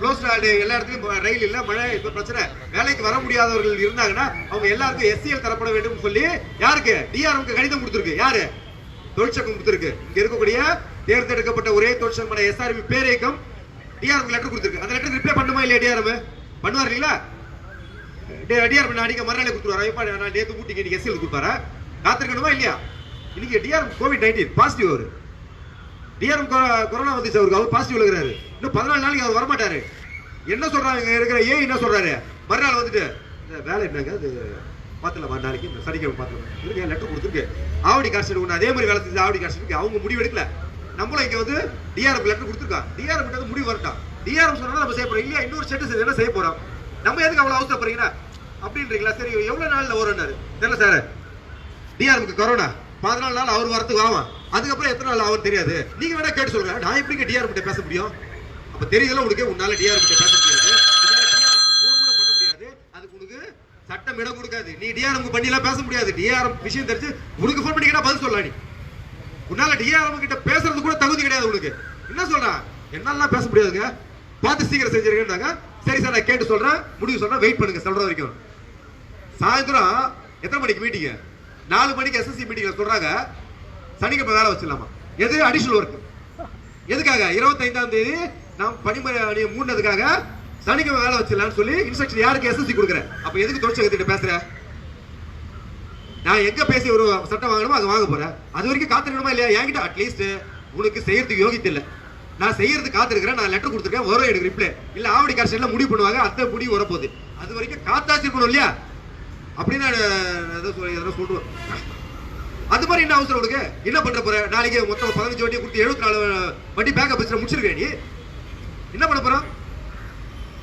க்ளோஸ் ஆல்டே எல்லா இடத்துலயும் ரயில் இல்ல, மழை இப்ப பிரச்சனை, வேலைக்கு வர முடியாதவர்கள் இருந்தாங்கன்னா அவங்க எல்லாருக்கும் எஸ்சிஎல் தரப்பட வேண்டும் சொல்லி யாருக்கு, டிஆர்எம்க்கு கடிதம் கொடுத்துருக்கு. யாரு, தொழிற்சங்கம் கொடுத்துருக்கு. இங்க இருக்கக்கூடிய தேர்ந்தெடுக்கப்பட்ட ஒரே தொழிற்சங்கமான எஸ்ஆர்பி பேரியக்கம் டிஆர்எம் லெட்டர் கொடுத்துருக்கு. அந்த லெட்டர் ரிப்ளை பண்ணுமா இல்லையா? டிஆர்எம் பண்ணுவார் இல்லையா? டிஆர்எம் அடிக்க மறுநாளே கொடுத்துருவாரு. நான் நேற்று கூட்டிங்க இன்னைக்கு எஸ்சிஎல் கொடுப்பாரா? காத்திருக்கணுமா இல்லையா? இன்னைக்கு டிஆர்எம் கோவிட்-19 பாசிட்டிவ். அவரு டிஆர்எம் கொரோனா வந்துச்சு, அவருக்கு அவர் பாசிட்டிவ் இருக்கிறாரு. இன்னும் 14 நாளைக்கு அவர் வரமாட்டாரு. என்ன சொல்றாங்க இருக்கிற ஏ என்ன சொல்றாரு, மறுநாள் வந்துட்டு வேலை என்னங்க அது பாத்துல நாளைக்கு சனிக்கிழமை பாத்துல லெட்டர் கொடுத்துருக்கு. ஆவடி கார்ஷெட் ஒன்று அதே மாதிரி வேலை செஞ்சு ஆவடி கார்ஷெட் அவங்க முடிவு எடுக்கல. நம்மளும் இங்க வந்து டிஆர்எம் லெட்டர் கொடுத்துருக்கோம். டிஆர்எம் கிட்ட முடிவு வரட்டும். டிஆர்எம் சொன்னா நம்ம செய்ய போறோம் இல்லையா? இன்னொரு ஸ்டேட்டஸ் என்ன செய்ய போறோம்? நம்ம எதுக்கு அவ்வளவு அவசரப்படுறீங்கன்னா அப்படின்றீங்களா? சரி எவ்வளவு நாள்ல வரும்னாரு தெரியல சார். டிஆர்எம்க்கு கொரோனா 14 நாள் அவர் வரத்துக்கு ஆகும். அதுக்கப்புறம் எத்தனை நாள் ஆகும் தெரியாது. நீங்க வேணா கேட்டு சொல்லுங்க. நான் எப்படிங்க டிஆர்எம் கிட்ட பேச முடியும்? அப்ப தெரியுதுல உனக்கு, உன்னால டிஆர்எம் கிட்ட பேச முடியாது, போன் கூட பண்ண முடியாது, அதுக்கு உனக்கு சட்டம் இடம் கொடுக்காது. நீ டிஆர்எம் பண்ணிலாம் பேச முடியாது. டிஆர்எம் விஷயம் தெரிஞ்சு உனக்கு போன் பண்ணி கேட்டா பதில் சொல்லலாம். நீ உன்னால டிஆர்எம் கிட்ட பேசுறது கூட தகுதி கிடையாது உனக்கு. என்ன சொல்றான், என்னால பேச முடியாதுங்க, பார்த்து சீக்கிரம் செஞ்சிருக்கேன்னாங்க. சரி சார் நான் கேட்டு சொல்றேன், முடிவு சொல்றேன், வெயிட் பண்ணுங்க சொல்ற வரைக்கும். சாயந்தரம் எத்தனை மணிக்கு மீட்டிங்? 4 மணிக்கு எஸ்எஸ்சி மீட்டிங்ல சொல்றாங்க சனிக்கிழமை வேலை வச்சிடலாமா. எது அடிஷனல் ஒர்க்? எதுக்காக? 25ஆம் தேதி நாம் பணிமுறை மூடினதுக்காக சனிக்கிழமை வேலை வச்சிடலாம்னு சொல்லி இன்ஸ்ட்ரக்ஷன் யாருக்கு? எஸ்எஸ்சி கொடுக்குறேன். அப்ப எதுக்கு தொழிற்சங்கத்திட்ட பேசுற? நான் எங்க பேசி ஒரு சட்டம் வாங்கணுமோ அது வாங்க போறேன். அது வரைக்கும் காத்திருக்கணுமா இல்லையா? என்கிட்ட அட்லீஸ்ட் உனக்கு செய்யறதுக்கு யோகித்து இல்லை. நான் செய்யறதுக்கு காத்திருக்கிறேன், நான் லெட்டர் கொடுத்துருக்கேன், வரும் எனக்கு ரிப்ளை. இல்ல ஆவடி கார்ஷெட்ல முடிவு பண்ணுவாங்க, அந்த முடிவு வரப்போகுது. அது வரைக்கும் காத்தாச்சு இருக்கணும் இல்லையா? அப்படின்னு சொல்லுவேன். அது மாதிரி என்ன அவசரம் உனக்கு? என்ன பண்ற போற? நாளைக்கு மொத்தம் 15 வண்டி கொடுத்து 74 வண்டி பேக்கப் வச்சு முடிச்சிருக்கேன். நீ என்ன பண்ண போறோம்?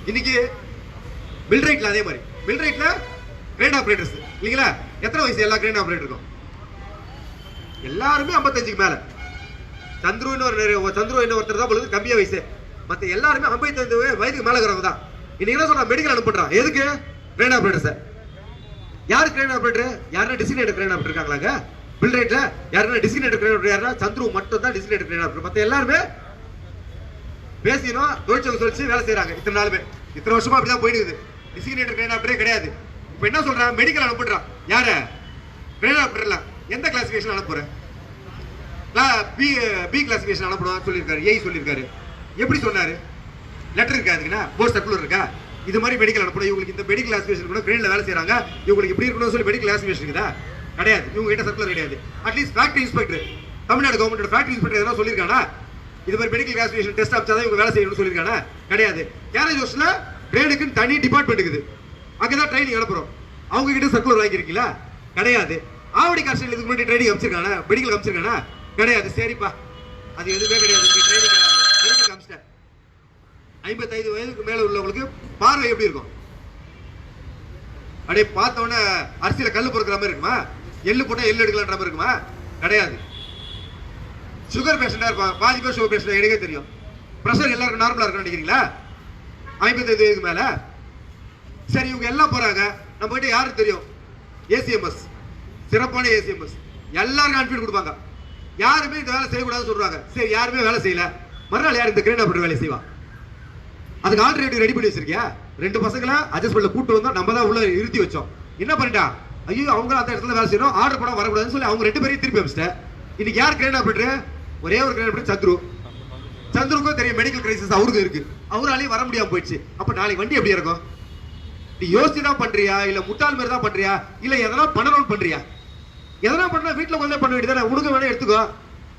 இன்னைக்கு மில்ரைட்ல அதே மாதிரி மில்ரைட்ல கிரேன் ஆபரேட்டர்ஸ் இல்லீங்களா? எத்தனை வயசு எல்லா கிரேன் ஆபரேட்டருக்கும்? எல்லாருமே 55க்கு மேல. சந்துரு ஒருத்தர் தான் பொழுது கம்மியா வயசு. மத்த எல்லாருமே 55 வயதுக்கு மேல இருக்கிறவங்க தான். இன்னைக்கு என்ன சொல்றான், மெடிக்கல் அனுப்புறான். எதுக்கு? Crane operators. யாரு கிரேன் ஆபரேட்டர்? யாருன்னா டிசிக்னேட்டட் கிரேன் ஆபரேட்டர் இருக்காங்களாங்க பில்ரைட்ல? யாருன்னா டிசிக்னேட்டட் கிரேன் ஆபரேட்டர்? யாருன்னா சந்துரு மட்டும் தான் டிசிக்னேட்டட் கிரேன் ஆபரேட்டர். மத்த எல்லாருமே பேசினோம் தொழிற்சங்கம் சொல்லிச்சு வேலை செய்யறாங்க. இத்தனை நாளுமே இத்தனை வருஷமா அப்படிதான் போயிடுது. டிசிக்னேட்டட் கிரேன் ஆபரேட்டரே கிடையாது. இப்ப என்ன சொல்றான், மெடிக்கல் அனுப்புறான். யார? கிரேன் ஆபரேட்டர்ல எந்த கிளாசிபிகேஷன் அனுப்புறேன்? பி கிளாசிபிகேஷன் அனுப்பணும் சொல்லியிருக்காரு, ஏஐ சொல்லியிருக்காரு. எப்படி சொன்னாரு? லெட்டர் இருக்காதுங்கன்னா போர்ட் சர்க்குலர் இருக்கா? இது மாதிரி மெடிக்கல் அனுப்பணும். இவங்களுக்கு இந்த மெடிக்கல் கிளாசிபிகேஷன் கூட கிரேன்ல வேலை செய்யறாங்க, இவங்களுக்கு இப்படி இருக்கணும்னு சொல்லி மெடிக்கல் கிளாசிபிகேஷன் இருக்குதா? கிடையாது. இவங்க கிட்ட சர்க்குலர் கிடையாது. At least factory inspector, Tamil Nadu government factory inspector எதனா சொல்லியிருக்கானா? இது மாதிரி மெடிக்கல் கிளாசிபிகேஷன் டெஸ்ட் அப்சாதான் இவங்க வேலை செய்யணும்னு சொல்லியிருக்கானா? கிடையாது. கேரேஜ் ஹவுஸ்ல ட்ரெயினுக்குன்னு தனி டிபார்ட்மெண்ட் இருக்குது, அங்கதான் ட்ரைனிங் அனுப்புறோம். அவங்க கிட்ட சர்க்குலர் வாங்கிருக்கீங்களா? கிடையாது. ஆவடி காஸ்டில் இதுக்கு முன்னாடி ட்ரைனிங் அமைச்சிருக்கானா, மெடிக்கல் அமைச்சிருக்கானா? கிடையாது. சரிப்பா, அது எதுவுமே கிடையாது. Training medical அமைச்சிட்டேன். 55 வயதுக்கு மேல உள்ளவங்களுக்கு பார்வை எப்படி இருக்கும்? அப்படியே பார்த்த உடனே அரிசியில கல்லு பொறுக்கிற மாதிரி இருக்குமா? எள்ளு போட்டா எள்ளு எடுக்கலான்ற மாதிரி இருக்குமா? கிடையாது. சுகர் பேஷண்டா இருப்பாங்க, பாதி பேர் சுகர் பேஷண்ட், எனக்கே தெரியும். பிரஷர் எல்லாருக்கும் நார்மலா இருக்குன்னு நினைக்கிறீங்களா? 55 வயதுக்கு மேல. சரி, இவங்க எல்லாம் போறாங்க, நம்ம கிட்ட யாருக்கு தெரியும்? ஏசிஎம்எஸ், சிறப்பான ஏசிஎம்எஸ், எல்லாருக்கும் கான்ஃபிடன்ஸ் கொடுப்பாங்க. யாருமே இந்த வேலை செய்யக்கூடாதுன்னு சொல்றாங்க. சரி, யாருமே வேலை செய்யல. மறுநாள் யார் இந்த கிரேன் ஆபரேட்டர் வேலை செய்வா? அதுக்கு ஆல்ரெடி ரெடி பண்ணி வச்சிருக்கியா? 2 பசங்களை அட்ஜஸ்ட்மெண்ட்ல கூட்டு வந்தா நம்ம தான் உள்ள இருத்தி வச்சோம். என்ன பண்ணிட்டா? ஐயோ, அவங்க அந்த இடத்துல வேலை செய்யணும், ஆர்டர் பண்ண வரக்கூடாதுன்னு சொல்லி அவங்க 2 பேரையும் திருப்பி அமைச்சிட்டேன். இன்னைக்கு யார் கிரேன் ஆபரேட்டர்? ஒரே ஒரு கிரேன் ஆபரேட்டர், சந்துரு. சந்துருக்கும் தெரியும் மெடிக்கல் கிரைசிஸ் அவருக்கு இருக்கு, அவராலையும் வர முடியாம போயிடுச்சு. அப்ப நாளைக்கு வண்டி எப்படி இருக்கும்? நீ யோசிச்சு தான் பண்றியா, இல்ல முட்டாள் மாதிரி தான் பண்றியா, இல்ல எதனா பண்ணணும்னு பண்றியா? எதனா பண்ணா வீட்டுல உட்காந்து பண்ண வேண்டியதானே. உனக்கு வேணா எடுத்துக்கோ,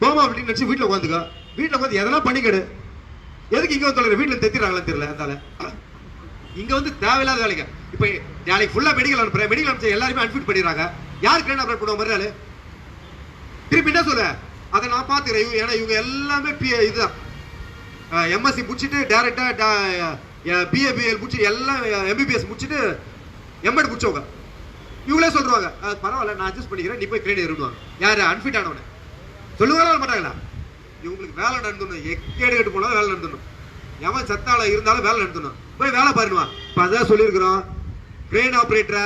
கோமா அப்படின்னு நினைச்சு வீட்டுல உட்காந்துக்கோ. வீட்டுல உட்காந்து எதனா பண்ணிக்கடு. எதுக்கு இங்க வந்து வீட்டுல தெத்திடுறாங்களான்னு தெரியல. அதனால இங்க வந்து தேவையில்லாத வேலைங்க. இப்ப நாளைக்கு ஃபுல்லா மெடிக்கல் அனுப்புறேன், மெடிக்கல் அனுப்பிச்சு எல்லாருமே அன்ஃபிட் பண்ணிடுறாங்க. யார் கிரேன் ஆபரேட் பண்ணுவோம் மறுநாள்? திருப்பி என்ன சொல்ல? அதை நான் பாத்துக்கிறேன். ஏன்னா இவங்க எல்லாமே இதுதான் எம்எஸ்சி முடிச்சுட்டு டைரக்டா பிஏபிஎல் முடிச்சு எல்லாம் எம்பிபிஎஸ் முடிச்சுட்டு எம்எட் முடிச்சவங்க. இவங்களே சொல்றாங்க, பரவாயில்ல நான் அட்ஜஸ்ட் பண்ணிக்கிறேன், நீ போய் கிரேன் ஏறிடுவாங்க. யாரு அன்ஃபிட் ஆனவன சொல்லுவாங்களா மாட்டாங்களா? இவங்களுக்கு வேலை நடந்துடணும், எக்கேடு கேட்டு போனாலும் வேலை நடந்துடணும். எவன் சத்தால இருந்தாலும் வேலை நடத்தணும், போய் வேலை பாருவா. இப்ப அதான் சொல்லியிருக்கிறோம், கிரேன் ஆபரேட்டரா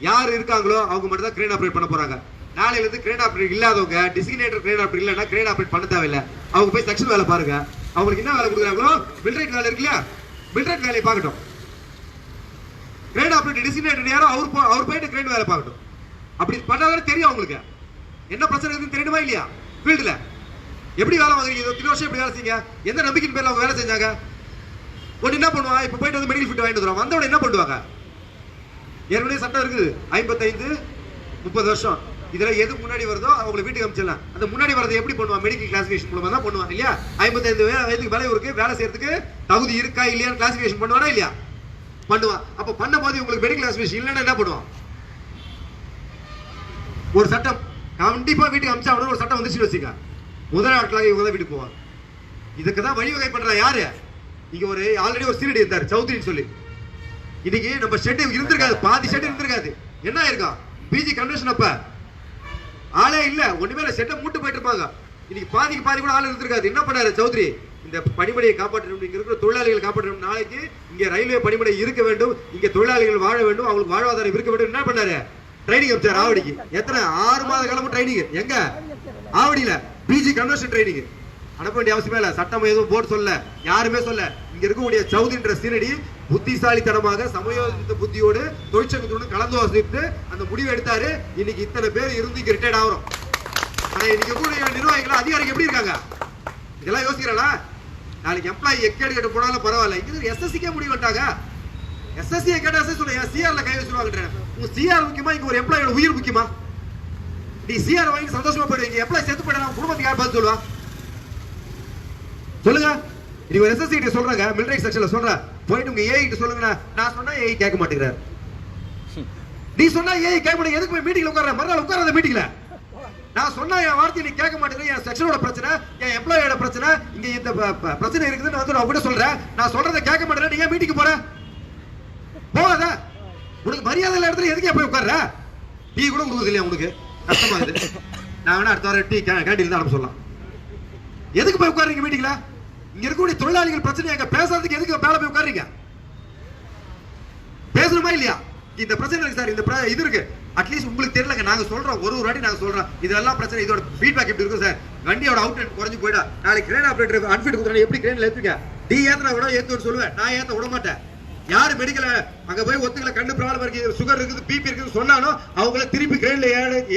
யார் இருக்காங்களோ அவங்க மட்டும் தான் கிரேன் ஆபரேட் பண்ண போறாங்க. நாளையில இருந்து கிரேன் ஆபரேட் இல்லாதவங்க, டிசிக்னேட்டர் கிரேன் ஆபரேட் இல்லைன்னா கிரேன் ஆபரேட் பண்ண தேவையில்லை. அவங்க போய் செக்ஷன் வேலை பாருங்க. அவங்களுக்கு என்ன வேலை கொடுக்குறாங்களோ, பில்ரேட் வேலை இருக்கு இல்லையா, பில்ரேட் வேலையை பார்க்கட்டும். கிரேன் ஆபரேட் டிசிக்னேட்டர் யாரோ அவர் போயிட்டு கிரேன் வேலை பார்க்கட்டும். அப்படி பண்ணாதான் தெரியும் அவங்களுக்கு என்ன பிரச்சனை இருக்குன்னு தெரியுமா இல்லையா? ஃபீல்டுல எப்படி வேலை வாங்குறீங்க? 3 வருஷம் எப்படி வேலை செய்யுங்க? எந்த நம்பிக்கையின் பேர்ல அவங்க வேலை செஞ்சாங்க? ஒன்னு என்ன பண்ணுவா? இப்ப போயிட்டு வந்து மெடிக்கல் ஃபிட் வாங்கிட்டு வந்துருவாங்க. வந்தவங்க என்ன பண்ணுவாங்க? ஏற்கனவே சட்டம் இருக்குது, 55 30 வருஷம். இதுல எது முன்னாடி வருதோ அவங்களை வீட்டுக்கு அனுப்பிச்சிடலாம். அந்த முன்னாடி வரதை எப்படி பண்ணுவான்? மெடிக்கல் கிளாசிபிகேஷன் மூலமா தான் பண்ணுவாங்க இல்லையா? 55 வயதுக்கு மேலே இருக்கு, வேலை செய்யறதுக்கு தகுதி இருக்கா இல்லையான்னு கிளாசிபிகேஷன் பண்ணுவானா இல்லையா? பண்ணுவான். அப்ப பண்ண போது உங்களுக்கு மெடிக்கல் கிளாசிபிகேஷன் இல்லைன்னா என்ன பண்ணுவான்? ஒரு சட்டம் கண்டிப்பா வீட்டுக்கு அனுப்பிச்சா ஒரு சட்டம் வந்துச்சுன்னு வச்சுக்க, முதல் ஆட்களாக இவங்க தான் வீட்டுக்கு போவாங்க. இதுக்கு தான் வழிவகை பண்றா யாரு? இங்க ஒரு ஆல்ரெடி ஒரு சீரடி இருந்தாரு சௌத்ரின்னு சொல்லி. இன்னைக்கு நம்ம ஷெட் இருந்திருக்காது, பாதி ஷெட் இருந்திருக்காது. என்ன ஆயிருக்கா? பிஜி கன்வென்ஷன் அப்ப ஆளே இல்ல, ஒண்ணுமே இல்ல, ஷெட்டை மூட்டு போயிட்டு இருப்பாங்க. இன்னைக்கு பாதிக்கு பாதி கூட ஆள் இருந்திருக்காது. என்ன பண்ணாரு சௌத்ரி? இந்த பணிமனையை காப்பாற்றணும், இங்க இருக்கிற தொழிலாளிகளை காப்பாற்றணும். நாளைக்கு இங்க ரயில்வே பணிமனை இருக்க வேண்டும், இங்க தொழிலாளிகள் வாழ வேண்டும், அவங்களுக்கு வாழ்வாதாரம் இருக்க வேண்டும். என்ன பண்ணாரு? ட்ரைனிங் அமைச்சார் ஆவடிக்கு. எத்தனை 6 மாத காலமும் ட்ரைனிங். எங்க? ஆவடியில பிஜி கன்வர்ஷன் ட்ரைனிங். அனுப்ப வேண்டிய அவசியமே இல்ல, சட்டம் எதுவும் போர்டு சொல்ல, யாருமே சொல்ல. இங்க இருக்கக்கூடிய சௌத்ரின்ற சீனடி புத்திசாலித்தனமாக சமயோஜித புத்தியோடு தொழிற்சங்கத்தோடு கலந்து வாசித்து அந்த முடிவு எடுத்தாரு. இன்னைக்கு இத்தனை பேர் இருந்து இங்க ரிட்டையர்ட் ஆகிறோம். ஆனா இன்னைக்கு கூடிய நிர்வாகிகள் அதிகாரிகள் எப்படி இருக்காங்க? இதெல்லாம் யோசிக்கிறாளா? நாளைக்கு எம்ப்ளாயி எக்கேடு கேட்டு போனாலும் பரவாயில்ல, இங்க எஸ்எஸ்சிக்கே முடிவு பண்ணிட்டாங்க. எஸ்எஸ்சியை கேட்டா சொல்லுங்க, சிஆர்ல கை வச்சுருவாங்க. உங்க சிஆர் முக்கியமா, இங்க ஒரு எம்ப்ளாயோட உயிர் முக்கியமா? நீ சிஆர் வாங்கி சந்தோஷமா போயிடுவீங்க, எம்ப்ளாய் செத்து போயிடா, குடும்பத்துக்கு யார் பார்த்து சொல்லுவா? சொல்லுங்க. நீ ஒரு எஸ்எஸ்சி கிட்ட சொல்றாங்க, மிலிட்டரி செக்ஷன்ல சொல்ற, போயிட்டு உங்க ஏஐ கிட்ட சொல்லுங்க. நான் சொன்னா ஏஐ கேட்க மாட்டேங்கிறார். நீ சொன்னா ஏஐ கேட்க மாட்டேங்க, எதுக்கு போய் மீட்டிங்ல உட்கார்ற? மறுநாள் உட்காராத மீட்டிங்ல. நான் சொன்னா என் வார்த்தையை நீ கேட்க மாட்டேங்கிற, என் செக்ஷனோட பிரச்சனை, என் எம்ப்ளாயோட பிரச்சனை, இங்க இந்த பிரச்சனை இருக்குதுன்னு வந்து நான் கூட சொல்றேன். நான் சொல்றதை கேட்க மாட்டேன், நீ ஏன் மீட்டிங் போற? போகாத. உனக்கு மரியாதை இல்ல இடத்துல எதுக்கே போய் உட்கார்ற? டீ கூட கொடுக்குது இல்லையா உனக்கு? கஷ்டமா இருக்குது. நான் வேணா அடுத்த வாரம் டீ கேண்டீன் தான் அனுப்ப சொல்லலாம். எதுக்கு போய் உட்காருங்க மீட்டிங்ல? இங்க இருக்கக்கூடிய தொழிலாளிகள் பிரச்சனை எங்க பேசுறதுக்கு எதுக்கு மேல போய் உட்காருங்க? பேசணுமா இல்லையா? இந்த பிரச்சனை இருக்கு சார், இந்த இது இருக்கு, அட்லீஸ்ட் உங்களுக்கு தெரியலங்க, நாங்க சொல்றோம், ஒரு வாட்டி நாங்க சொல்றோம், இதெல்லாம் பிரச்சனை, இதோட ஃபீட்பேக் எப்படி இருக்கும் சார்? வண்டியோட அவுட்லெட் குறைஞ்சு போயிடா, நாளைக்கு கிரேன் ஆபரேட்டர் அன்ஃபிட் கொடுத்தா எப்படி கிரேன்ல ஏத்துங்க? டி ஏத்தனா விட ஏத்துன்னு சொல்லுவேன், நான் ஏத்த விட மாட்டேன். யாரு மெடிக்கல அங்க போய் ஒத்துக்கல, கண்ணு ப்ராப்ளம் இருக்கு, சுகர் இருக்குது, பிபி இருக்குன்னு சொன்னாலும் அவங்கள திருப்பி கிரேன்ல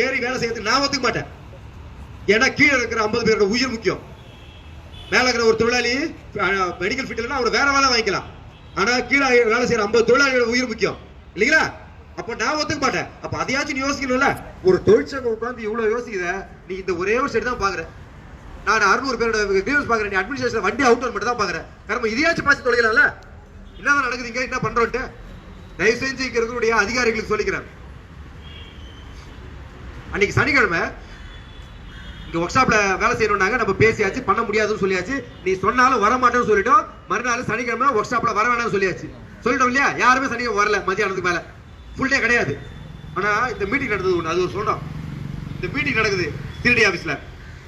ஏறி வேலை செய்யறதுக்கு நான் ஒத்துக்க மாட்டேன். ஏன்னா கீழே இருக்கிற 50 பேரோட உயிர் முக்கியம். மேல இருக்கிற ஒரு தொழிலாளி மெடிக்கல் ஃபீல்ட்ல அவர் வேற வேலை வாங்கிக்கலாம், ஆனா கீழே வேலை செய்யற 50 தொழிலாளிகளோட உயிர் முக்கியம் இல்லைங்களா? அப்ப நான் ஒத்துக்க மாட்டேன். அப்ப அதையாச்சும் யோசிக்கணும்ல. ஒரு தொழிற்சங்கம் உட்கார்ந்து இவ்வளவு யோசிக்குத, நீ இந்த ஒரே ஒரு சைடு தான் பாக்குற. நான் 600 பேரோட கிரீவன்ஸ் பாக்குறேன், நீ அட்மினிஸ்ட்ரேஷன் வண்டி அவுட் மட்டும் தான் பாக்குறேன். கர்ம இதையாச்சும் பாசி தொலைக்கலாம்ல? என்னதான் நடக்குது இங்க, என்ன பண்றோன்ட்டு தயவு செஞ்சு இங்க இருக்கக்கூடிய அதிகாரிகளுக்கு சொல்லிக்கிறேன். அன்னைக்கு சனிக்கிழமை இங்க ஒர்க் ஷாப்ல வேலை செய்யணும்னாங்க, நம்ம பேசியாச்சு, பண்ண முடியாதுன்னு சொல்லியாச்சு. நீ சொன்னாலும் வர மாட்டேன்னு சொல்லிட்டோம். மறுநாள் சனிக்கிழமை ஒர்க் ஷாப்ல வர வேணாம்னு சொல்லியாச்சு, சொல்லிட்டோம் இல்லையா? யாருமே சனிக்கிழமை வரல, மதியானத்துக்கு மேல ஃபுல் டே கிடையாது. ஆனா இந்த மீட்டிங் நடந்தது ஒண்ணு, அது ஒரு சொல்றோம். இந்த மீட்டிங் நடக்குது சிடி ஆபீஸ்ல,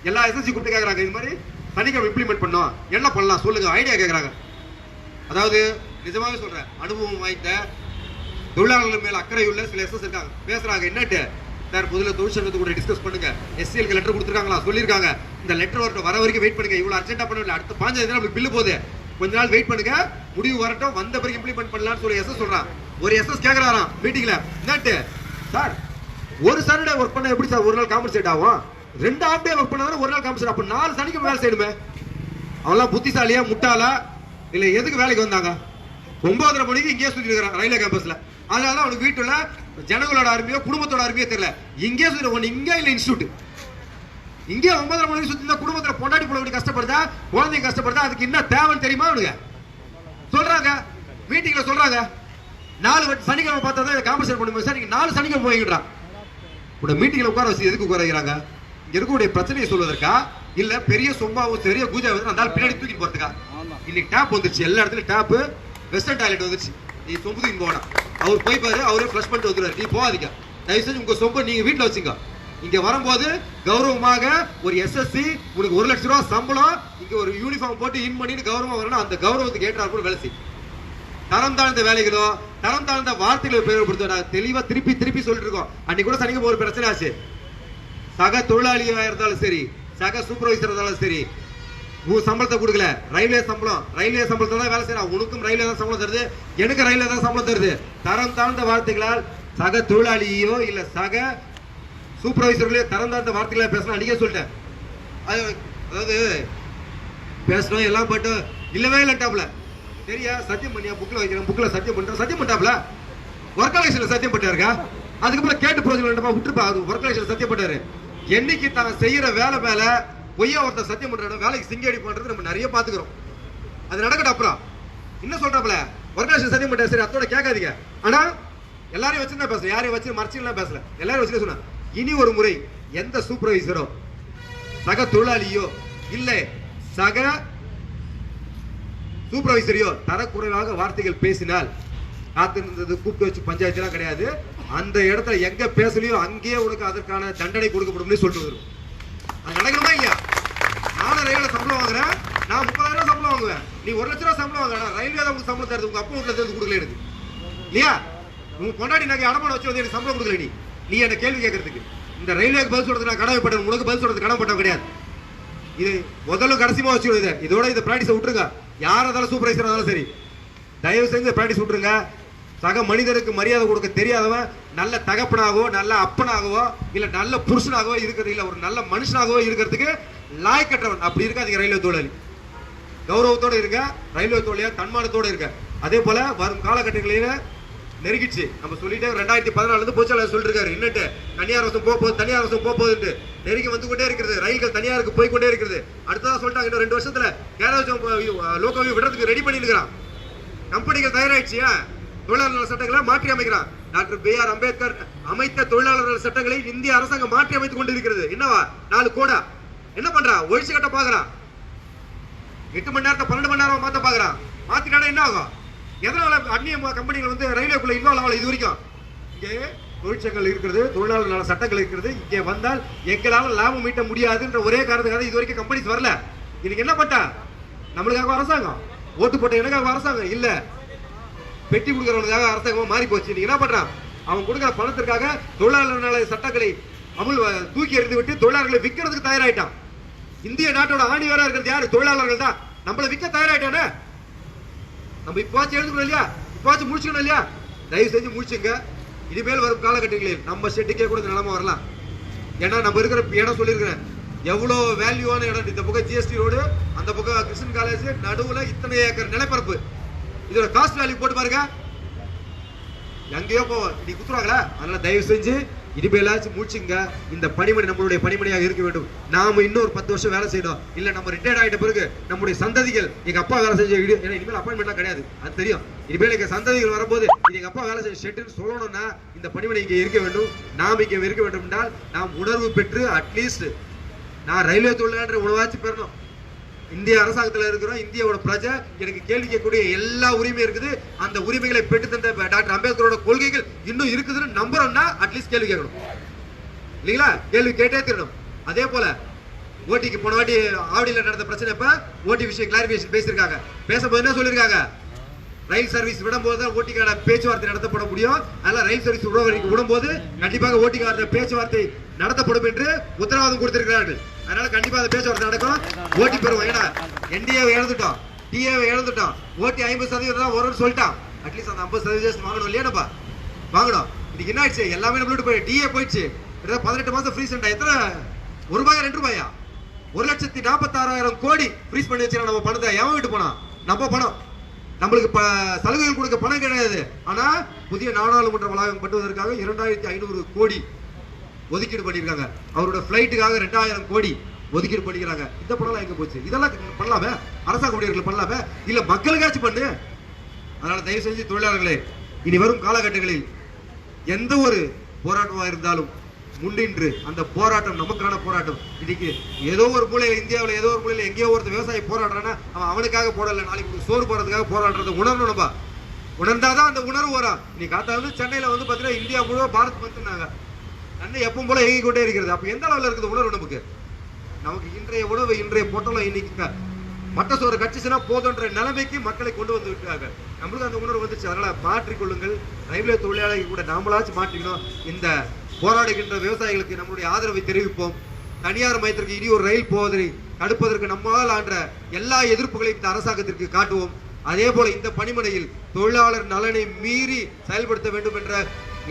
எல்லா எஸ்எஸ்சி கூப்பிட்டு கேட்கறாங்க, இது மாதிரி சனிக்கிழமை இம்ப்ளிமெண்ட் பண்ணோம், என்ன பண்ணலாம் சொல்லுங்க, ஐடியா கேட்கறாங்க. அதாவது நிஜமாவே சொல்றேன், அனுபவம் வாய்ந்த தொழிலாளர்கள் மேல அக்கறை உள்ள சில எஸ்எஸ் இருக்காங்க, பேசுறாங்க. என்னட்டு சார், முதல்ல தொழிற்சங்கத்து கூட டிஸ்கஸ் பண்ணுங்க, எஸ்சிஎலுக்கு லெட்டர் கொடுத்துருக்காங்களா சொல்லியிருக்காங்க, இந்த லெட்டர் வரட்டும், வர வரைக்கும் வெயிட் பண்ணுங்க, இவ்வளவு அர்ஜென்டா பண்ணல, அடுத்த 15 தினம் நம்மளுக்கு பில்லு போகுது, கொஞ்ச நாள் வெயிட் பண்ணுங்க, முடிவு வரட்டும், வந்த பிறகு இம்ப்ளிமெண்ட் பண்ணலாம்னு சொல்லி எஸ்எஸ் சொல்றான். ஒரு எஸ்எஸ் கேட்கறாராம் மீட்டிங்ல, என்னட்டு சார், ஒரு சாட்டர்டே ஒர்க் பண்ண எப்படி சார் ஒரு நாள் காம்பன்சேட் ஆகும்? 2 ஹாஃப் டே ஒர்க் பண்ணா ஒரு நாள் காம்பன்சேட், அப்ப 4 சனிக்கு வேலை செய்யணுமே. அவெல்லாம் புத்திசாலியா முட்டாளா இல்ல எதுக்கு வேலைக்கு வந்தாங்க? 9:30 மணிக்கு இங்கே சுத்தி இருக்கிறான் ரயில்வே கேம்பஸ்ல. அதனால அவனுக்கு வீட்டுல ஜனங்களோட அருமையோ குடும்பத்தோட அருமையோ தெரியல. இங்கே சுத்தி ஒண்ணு இங்கே இல்ல இன்ஸ்டியூட், இங்கே 9:30 மணிக்கு சுத்தி இருந்தா குடும்பத்துல பொண்டாட்டி புள்ள கஷ்டப்படுதா, குழந்தைங்க கஷ்டப்படுதா, அதுக்கு என்ன தேவைன்னு தெரியுமா அவனுங்க? சொல்றாங்க மீட்டிங்ல, சொல்றாங்க 4 சனிக்கிழமை பார்த்தா தான் காம்பன்சேட் பண்ணுங்க சார், நீங்க 4 சனிக்கிழமை போய்கிட்டான். உட மீட்டிங்ல உட்கார வச்சு எதுக்கு உட்கார வைக்கிறாங்க? இங்க இருக்கக்கூடிய பிரச்சனையை சொல்வதற்கா இல்ல பெரிய சொம்பாவும் பெரிய பூஜாவும் அந்த பின்னாடி தூக்கிட்டு போறதுக்கா? இன்னைக்கு டேப் வந்துருச்சு, எல்லா இடத்துலயும் டேப், வெஸ்டர்ன் டாய்லெட் வந்துருச்சு. நீ சொம்பு தூக்கி போனா அவர் போய் பாரு, அவரே ஃப்ளஷ் பண்ணிட்டு வந்துருவாரு. நீ போகாதீங்க தயவு செஞ்சு, உங்க சொம்பை நீங்க வீட்டுல வச்சுங்க. இங்க வரும்போது கௌரவமாக ஒரு எஸ்எஸ்சி உனக்கு 1 லட்சம் ரூபாய் சம்பளம், இங்க ஒரு யூனிஃபார்ம் போட்டு இன் பண்ணிட்டு கௌரவம் வரணும், அந்த கௌரவத்துக்கு ஏற்றாற்போல் வேலை செய்யும். தரம் தாழ்ந்த வேலைகளோ தரம் தாழ்ந்த வார்த்தைகளை உபயோகப்படுத்த நாங்க தெளிவா திருப்பி திருப்பி சொல்லிட்டு இருக்கோம். அன்னைக்கு கூட சனிக்கு ஒரு பிரச்சனை ஆச்சு. சக தொழிலாளியா இருந்தாலும் சரி, சக சூப்பர்வைசர் இருந்தாலும் சரி, சம்பளத்தை கொடுக்கல, ரயில்வே சம்பளம், ரயில்வே சம்பளத்தை தான் வேலை செய்யறான், உனக்கும் ரயில்வே தான் சம்பளம் தருது, எனக்கு ரயில்வே தான் சம்பளம் தருது. தரம் தாழ்ந்த வார்த்தைகளால் சக தொழிலாளியோ இல்ல சக சூப்பர்வைசர்களையோ தரம் தாழ்ந்த வார்த்தைகளா பேசணும். அன்னைக்கே சொல்லிட்டேன். அதாவது பேசணும் எல்லாம் பட்டு இல்லவே இல்லட்டாப்ல, சரியா சத்தியம் பண்ணியா புக்ல வைக்கிறேன், புக்ல சத்தியம் பண்றேன், சத்தியம் பண்ணாப்ல ஒர்க்கலைசேஷன்ல சத்தியம் பண்ணிட்டாருக்கா, அதுக்கப்புறம் கேட்டு பிரோஜனம் விட்டுருப்பா, அது ஒர்க்கலைசேஷன் சத்தியம் பண்ணாரு. என்னைக்கு தான் செய்யற வேலை மேல பொய்யா ஒருத்தர் சத்தியம் பண்ற வேலைக்கு சிங்கடி பண்றது நம்ம நிறைய பாத்துக்கிறோம். அது நடக்கட்டும். அப்புறம் என்ன சொல்றாப்ல, ஒர்க்கலைசேஷன் சத்தியம் பண்ணாரு, சரி அதோட கேட்காதீங்க. ஆனா எல்லாரையும் வச்சுதான் பேசல, யாரையும் வச்சு மறைச்சுலாம் பேசல, எல்லாரும் வச்சு சொன்ன. இனி ஒரு முறை எந்த சூப்பர்வைசரோ சக தொழிலாளியோ இல்ல சக சூப்பர்வைசரையோ தரக்குறைவாக வார்த்தைகள் பேசினால் காத்திருந்தது கூப்பிட்டு வச்சு பஞ்சாயத்து எல்லாம் கிடையாது. அந்த இடத்துல எங்க பேசலையோ அங்கேயே உனக்கு அதற்கான தண்டனை கொடுக்கப்படும் சொல்லிட்டு வரும். அது நடக்கணுமா இல்லையா? நானும் ரயில்வே சம்பளம் வாங்குறேன், நான் 30,000 ரூபாய் சம்பளம் வாங்குவேன், நீ 1 லட்சம் ரூபாய் சம்பளம் வாங்குறேன், ரயில்வே தான் உங்களுக்கு சம்பளம் தருது, உங்க அப்பா வீட்டுல இருந்து கொடுக்கல எனக்கு இல்லையா? உங்க பொண்டாடி நகை அடமான வச்சு வந்து எனக்கு சம்பளம் கொடுக்கல, நீ என்ன கேள்வி கேட்கறதுக்கு. இந்த ரயில்வேக்கு பதில் சொல்றது நான் கடமைப்பட்டேன், உனக்கு பதில் சொல்றது கடமைப்பட்டவன் கிடையாது. இது முதல்ல கடைசியமா வச்சுக்கிறது. இதோட இந்த பிராக்டிஸை விட்டுருங்க. யார் இருந்தாலும் சூப்பர்வைசர் இருந்தாலும் சரி, தயவு செஞ்சு பிராக்டிஸ் விட்டுருங்க. சக மனிதருக்கு மரியாதை கொடுக்க தெரியாதவன் நல்ல தகப்பனாகவோ நல்ல அப்பனாகவோ இல்ல நல்ல புருஷனாகவோ இருக்கிறது இல்ல, ஒரு நல்ல மனுஷனாகவோ இருக்கிறதுக்கு லாய்க்கற்றவன் அப்படி இருக்காதீங்க. ரயில்வே தொழிலாளி கௌரவத்தோட இருக்க, ரயில்வே தொழிலாளி தன்மானத்தோட இருக்க. அதே போல வரும் காலகட்டங்களில நெருங்கிச்சு, நம்ம சொல்லிட்டே 2014 பொதுச்செயலாளர் சொல்லிட்டு இருக்காரு, என்னட்டு தனியார் வசம் போகுது நெருங்கி வந்து கொண்டே இருக்கிறது, ரயில்கள் தனியாருக்கு போய் கொண்டே இருக்கிறது. அடுத்ததான் சொல்லிட்டாங்க, இன்னும் 2 வருஷத்துல லோகோவியூ விடுறதுக்கு ரெடி பண்ணி இருக்கிறான், கம்பெனிகள் தயாராயிடுச்சு, தொழிலாளர் சட்டங்களை மாற்றி அமைக்கிறான். டாக்டர் பி ஆர் அம்பேத்கர் அமைத்த தொழிலாளர் சட்டங்களை இந்திய அரசாங்கம் மாற்றி அமைத்துக் கொண்டிருக்கிறது. என்னவா 4 கோடா என்ன பண்றான், ஒழிச்சு கட்ட பாக்குறான். 8 மணி நேரத்தை 12 மணி நேரம் மாத்த பாக்குறான். மாத்தினால என்ன ஆகும்? எதனால அந்நிய கம்பெனிகள் வந்து ரயில்வேக்குள்ள இன்வால்வ் ஆகல? இது வரைக்கும் இங்கே தொழிற்சங்கங்கள் இருக்கிறது, தொழிலாளர் நல சட்டங்கள் இருக்கிறது. இங்கே வந்தால் எங்களால லாபம் ஈட்ட முடியாதுன்ற ஒரே காரணத்துக்காக இது வரைக்கும் கம்பெனிஸ் வரல. இன்னைக்கு என்ன பண்ணா, நம்மளுக்காக அரசாங்கம் ஓட்டு போட்ட எனக்காக அரசாங்கம் இல்ல, பெட்டி கொடுக்கறவனுக்காக அரசாங்கமா மாறி போச்சு. நீங்க என்ன பண்றான், அவன் கொடுக்கிற பணத்திற்காக தொழிலாளர் நல சட்டங்களை அமுல் தூக்கி எறிந்து விட்டு தொழிலாளர்களை விற்கிறதுக்கு தயாராயிட்டான். இந்திய நாட்டோட ஆணி வேற இருக்கிறது யாரு? தொழிலாளர்கள் தான். நம்மளை விற்க தயாராயிட்டானே. நம்ம இப்பவாச்சும் எழுதுக்கணும் இல்லையா, இப்பவாச்சும் முடிச்சுக்கணும் இல்லையா? தயவு செஞ்சு முடிச்சுங்க. இனிமேல் வரும் காலகட்டங்களில் நம்ம ஷெட்டுக்கே கூட நிலைமை வரலாம். ஏன்னா நம்ம இருக்கிற இடம் சொல்லியிருக்கிறேன், எவ்வளவு வேல்யூவான இடம். இந்த பக்கம் ஜிஎஸ்டி ரோடு, அந்த பக்கம் கிறிஸ்டியன் காலேஜ், நடுவுல இத்தனை ஏக்கர் நிலப்பரப்பு. இதோட காஸ்ட் வேல்யூ போட்டு பாருங்க, எங்கேயோ போவோம். நீ குத்துறாங்களா? அதனால தயவு செஞ்சு இனிமேலாச்சும் முடிச்சுங்க. இந்த பணிமணி நம்மளுடைய பணிமணியாக இருக்க வேண்டும். நாம இன்னொரு 10 வருஷம் வேலை செய்யணும். இல்ல நம்ம ரிட்டையர்ட் ஆகிட்ட பிறகு நம்முடைய சந்ததிகள், எங்க அப்பா வேலை செஞ்ச இனிமேல் அப்பாயின்மெண்ட்லாம் கிடையாது, அது தெரியும். இனிமேல் எங்க சந்ததிகள் வரும்போது எங்க அப்பா வேலை செய்ய ஷெட்டுன்னு சொல்லணும்னா இந்த பணிமனை இங்க இருக்க வேண்டும், நாம் இங்க இருக்க வேண்டும் என்றால் நாம் உணர்வு பெற்று அட்லீஸ்ட் நான் ரயில்வே தொழிலாளர் உணவாச்சு பெறணும். இந்திய அரசாங்கத்தில் இருக்கிறோம், இந்தியாவோட பிரஜை, எனக்கு கேள்வி கேட்கக்கூடிய எல்லா உரிமையும் இருக்குது. அந்த உரிமைகளை பெற்று தந்த டாக்டர் அம்பேத்கரோட கொள்கைகள் இன்னும் இருக்குதுன்னு நம்புறோம்னா அட்லீஸ்ட் கேள்வி கேட்கணும் இல்லைங்களா? கேள்வி கேட்டே தரணும். அதே போல ஓட்டிக்கு போன வாட்டி ஆவடியில் நடந்த பிரச்சனை இப்ப ஓட்டி விஷயம் கிளாரிபிகேஷன் பேசியிருக்காங்க. பேசும்போது என்ன சொல்லியிருக்காங்க? ரயில் சர்வீஸ் விடும்போது தான் ஓட்டிக்கான பேச்சுவார்த்தை நடத்தப்பட முடியும். அதனால ரயில் சர்வீஸ் விடும்போது கண்டிப்பாக ஓட்டிக்கான பேச்சுவார்த்தை நடத்தப்படும் என்று உத்தரவாதம் கொடுத்திருக்கிறார்கள். அதனால கண்டிப்பா அந்த பேச்சுவார்த்தை நடக்கும். ஓட்டி பெறுவோம். ஏன்னா என்டிஏவை இழந்துட்டோம், டிஏவை இழந்துட்டோம், ஓட்டி 50% தான் வரும்னு சொல்லிட்டான். அட்லீஸ்ட் அந்த 50% வாங்கணும் இல்லையாப்பா? வாங்கணும். இன்னைக்கு என்ன ஆயிடுச்சு? எல்லாமே நம்மளோட போய் டிஏ போயிடுச்சு. 18 மாசம் ஃப்ரீஸ் பண்ணா எத்தனை? ₹1 ₹2 1,46,000 கோடி ஃப்ரீஸ் பண்ணி வச்சு நம்ம பணத்தை எவன் விட்டு போனா? நம்ம பணம். நம்மளுக்கு சலுகைகள் கொடுக்க பணம் கிடையாது. ஆனா புதிய நாடாளுமன்ற வளாகம் கட்டுவதற்காக 2,500 கோடி ஒதுக்கீடு பண்ணிருக்காங்க. அவரோட பிளைட்டுக்காக 2,000 கோடி ஒதுக்கீடு பண்ணிக்கிறாங்க. இந்த பணம் எங்க போச்சு? இதெல்லாம் பண்ணலாமே, அரசாங்க ஊழியர்கள் பண்ணலாமே, இல்ல மக்களுக்காச்சும் பண்ணு. அதனால தயவு செஞ்சு தொழிலாளர்களே, இனி வரும் காலகட்டங்களில் எந்த ஒரு போராட்டமா இருந்தாலும் முன்னின்று அந்த போராட்டம் நமக்கான போராட்டம். இன்னைக்கு ஏதோ ஒரு மூலையில, இந்தியாவில் ஏதோ ஒரு மூலையில எங்கேயோ ஒருத்தர் விவசாயி போராடுறான்னா அவன் அவனுக்காக போடல, நாளைக்கு சோறு போறதுக்காக போராடுறத உணரணும். நம்ம உணர்ந்தாதான் அந்த உணர்வு வரும். இன்னைக்கு காத்தா வந்து சென்னையில வந்து பாத்தீங்கன்னா இந்தியா முழுவதும் பாரத் மந்த்னாங்க. அண்ணன் எப்பவும் போல இயங்கிக் கொண்டே இருக்கிறது. அப்ப எந்த அளவுல இருக்குது உணர்வு நமக்கு? நமக்கு இன்றைய உணவு, இன்றைய பொட்டலம், இன்னைக்கு மட்ட சோறு கட்சிச்சுனா போதுன்ற நிலைமைக்கு மக்களை கொண்டு வந்து விட்டாங்க. நம்மளுக்கு அந்த உணர்வு வந்துச்சு. அதனால மாற்றிக்கொள்ளுங்கள். ரயில்வே தொழிலாளர்கள் கூட நாமளாச்சும் மாற்றிக்கணும். இந்த போராடுகின்ற விவசாயிகளுக்கு நம்மளுடைய ஆதரவை தெரிவிப்போம். தனியார் மையத்திற்கு இனி ஒரு ரயில் போவதை தடுப்பதற்கு நம்மால் ஆன்ற எல்லா எதிர்ப்புகளையும் இந்த அரசாங்கத்திற்கு காட்டுவோம். அதே போல இந்த பணிமனையில் தொழிலாளர் நலனை மீறி செயல்படுத்த வேண்டும் என்ற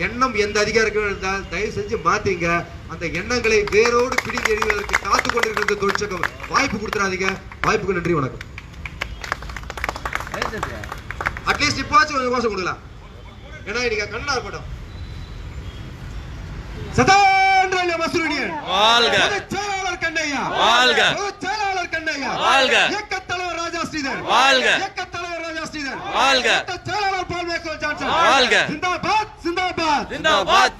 எண்ணம் எந்த அதிகாரிக்கும் இருந்தால் தயவு செஞ்சு மாத்தீங்க. அந்த எண்ணங்களை வேரோடு பிடிங்கி எறிவதற்கு காத்துக் கொண்டிருக்கிற தொழிற்சங்கம் வாய்ப்பு கொடுத்துறாதீங்க. வாய்ப்புக்கு நன்றி, வணக்கம். அட்லீஸ்ட் இப்போச்சும் கொஞ்சம் கோஷம் கொடுக்கலாம். ஏன்னா இன்னைக்கு கண்ணா படம் சதாந்திர மசூரியன் வாழ்க, செயலாளர் கண்ணையா வாழ்க, செயலாளர் கண்ணையா வாழ்க, இயக்கத் தலைவர் ராஜா ஸ்ரீதர் வாழ்க, இயக்கத் தலைவர் ராஜா ஸ்ரீதர் வாழ்க, செயலாளர் பால் மேக்கல் ஜான்சன் வாழ்க. ஜிந்தாபாத் ஜிந்தாபாத்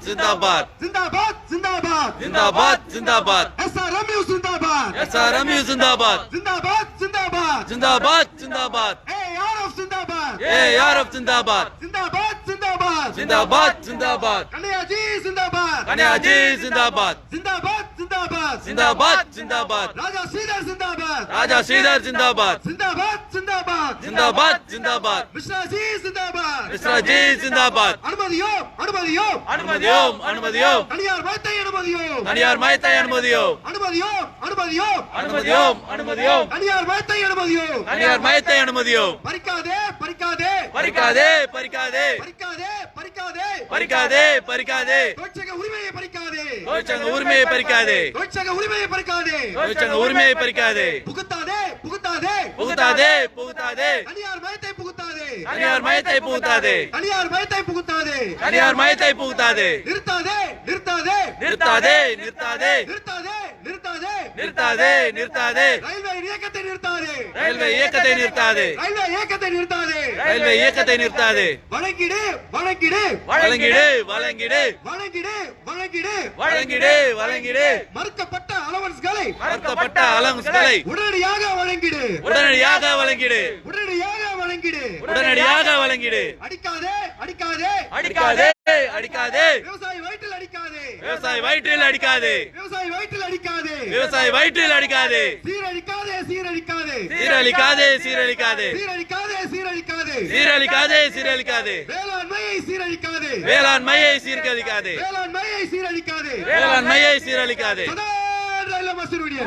ஜிந்தாபாத் ஜிந்தாபாத் ஜிந்தாபாத் ஜிந்தாபாத் ஜிந்தாபாத் ஜிந்தாபாத். எஸ்ஆர்எம்யூ ஜிந்தாபாத், எஸ்ஆர்எம்யூ ஜிந்தாபாத், ஜிந்தாபாத் ஜிந்தாபாத் ஜிந்தாபாத் ஜிந்தாபாத். ஏஆர்எஃப் ஜிந்தாபாத், ஏஆர்எஃப் ஜிந்தாபாத், ஜிந்தாபாத் ஜிந்தாபாத் ஜிந்தாபாத் ஜிந்தாபாத். கண்ணையாஜி ஜிந்தாபாத், கண்ணையாஜி ஜிந்தாபாத், ஜிந்தாபாத் ஜிந்தாபாத் ஜிந்தாபாத் ஜிந்தாபாத். ராஜா ஸ்ரீதர் ஜிந்தாபாத், ராஜா ஸ்ரீதர் ஜிந்தாபாத், ஜிந்தாபாத் ஜிந்தாபாத் ஜிந்தாபாத் ஜிந்தாபாத். மிஸ்ராஜி ஜிந்தாபாத், மிஸ்ராஜி ஜிந்தாபாத். அனுமதியோம் அனுமதியோம் அனுமதியோம் அனுமதியோம். தனியார் மையத்தை அனுமதியோம், தனியார் மையத்தை அனுமதியோம், அனுமதியோம் அனுமதியோம் அனுமதியோம் அனுமதியோம். தனியார் மையத்தை அனுமதியோம், தனியார் மையத்தை அனுமதியோம். பறிக்காதே பறிக்காதே பறிக்காதே பறிக்காதே பறிக்காதே பறிக்காதே பறிக்காதே பறிக்காதே. தொழிற்சங்க உரிமையை பறிக்காதே, தொழிற்சங்க உரிமையை பறிக்காதே, தொழிற்சங்க உரிமையை பறிக்காதே, தொழிற்சங்க உரிமையை பறிக்காதே. புகுத்தாதே புகுத்தாதே புகுத்தாதே புகுத்தாதே. தனியார் மையத்தை புகுத்தாதே, தனியார் மையத்தை புகுத்தாதே, தனியார் மையத்தை புகுத்தாதே, தனியார் மையத்தை புகுத்தாதே. நிறுத்தாதே நிறுத்தாதே நிறுத்தாதே நிறுத்தாதே நிறுத்தாதே நிறுத்தாதே நிறுத்தாதே நிறுத்தாதே. ரயில்வே இயக்கத்தை நிறுத்தாதே, ரயில்வே இயக்கத்தை நிறுத்தாதே, ரயில்வே இயக்கத்தை நிறுத்தாதே, ரயில்வே இயக்கத்தை நிறுத்தாதே. வழங்கிடு வழங்கிடு வழங்கிடு வழங்கிடு வழங்கிடு வழங்கிடு வழங்கிடு வழங்கிடு. மறுக்கப்பட்ட அலவன்ஸ்களை, மறுக்கப்பட்ட அலவன்ஸ்களை உடனடியாக வழங்கிடு, உடனடியாக வழங்கிடு, உடனடியாக வழங்கிடு, உடனடியாக வழங்கிடு. அடிக்காதே அடிக்காதே அடிக்காதே அடிக்காதே. விவசாயி வயிற்றில் அடிக்காதே, விவசாயி வயிற்றில் அடிக்காதே, விவசாயி வயிற்றில் அடிக்காதே, விவசாயி வயிற்றில் அடிக்காதே. சீரழிக்காதே சீரழிக்காதே சீரழிக்காதே சீரழிக்காதே சீரழிக்காதே சீரழிக்காதே சீரழிக்காதே சீரழிக்காதே. வேளாண்மையை சீரழிக்காதே, வேளாண்மையை சீரழிக்காதே, வேளாண்மையை சீரழிக்காதே, வேளாண்மையை சீரழிக்காதே.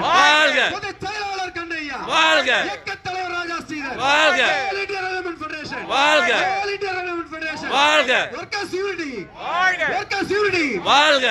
வாழ்க, செயலாளர் கண்ணையா வாழ்க, இயக்கத் தலைவர் ராஜா ஸ்ரீதர் வாழ்க, இந்தியன் ரெவென்யூ ஃபெடரேஷன் வாழ்க, இந்தியன் ரெவென்யூ ஃபெடரேஷன் வாழ்க. ஒர்க்கர்ஸ் யூனிட்டி வாழ்க, ஒர்க்கர்ஸ் யூனிட்டி வாழ்க.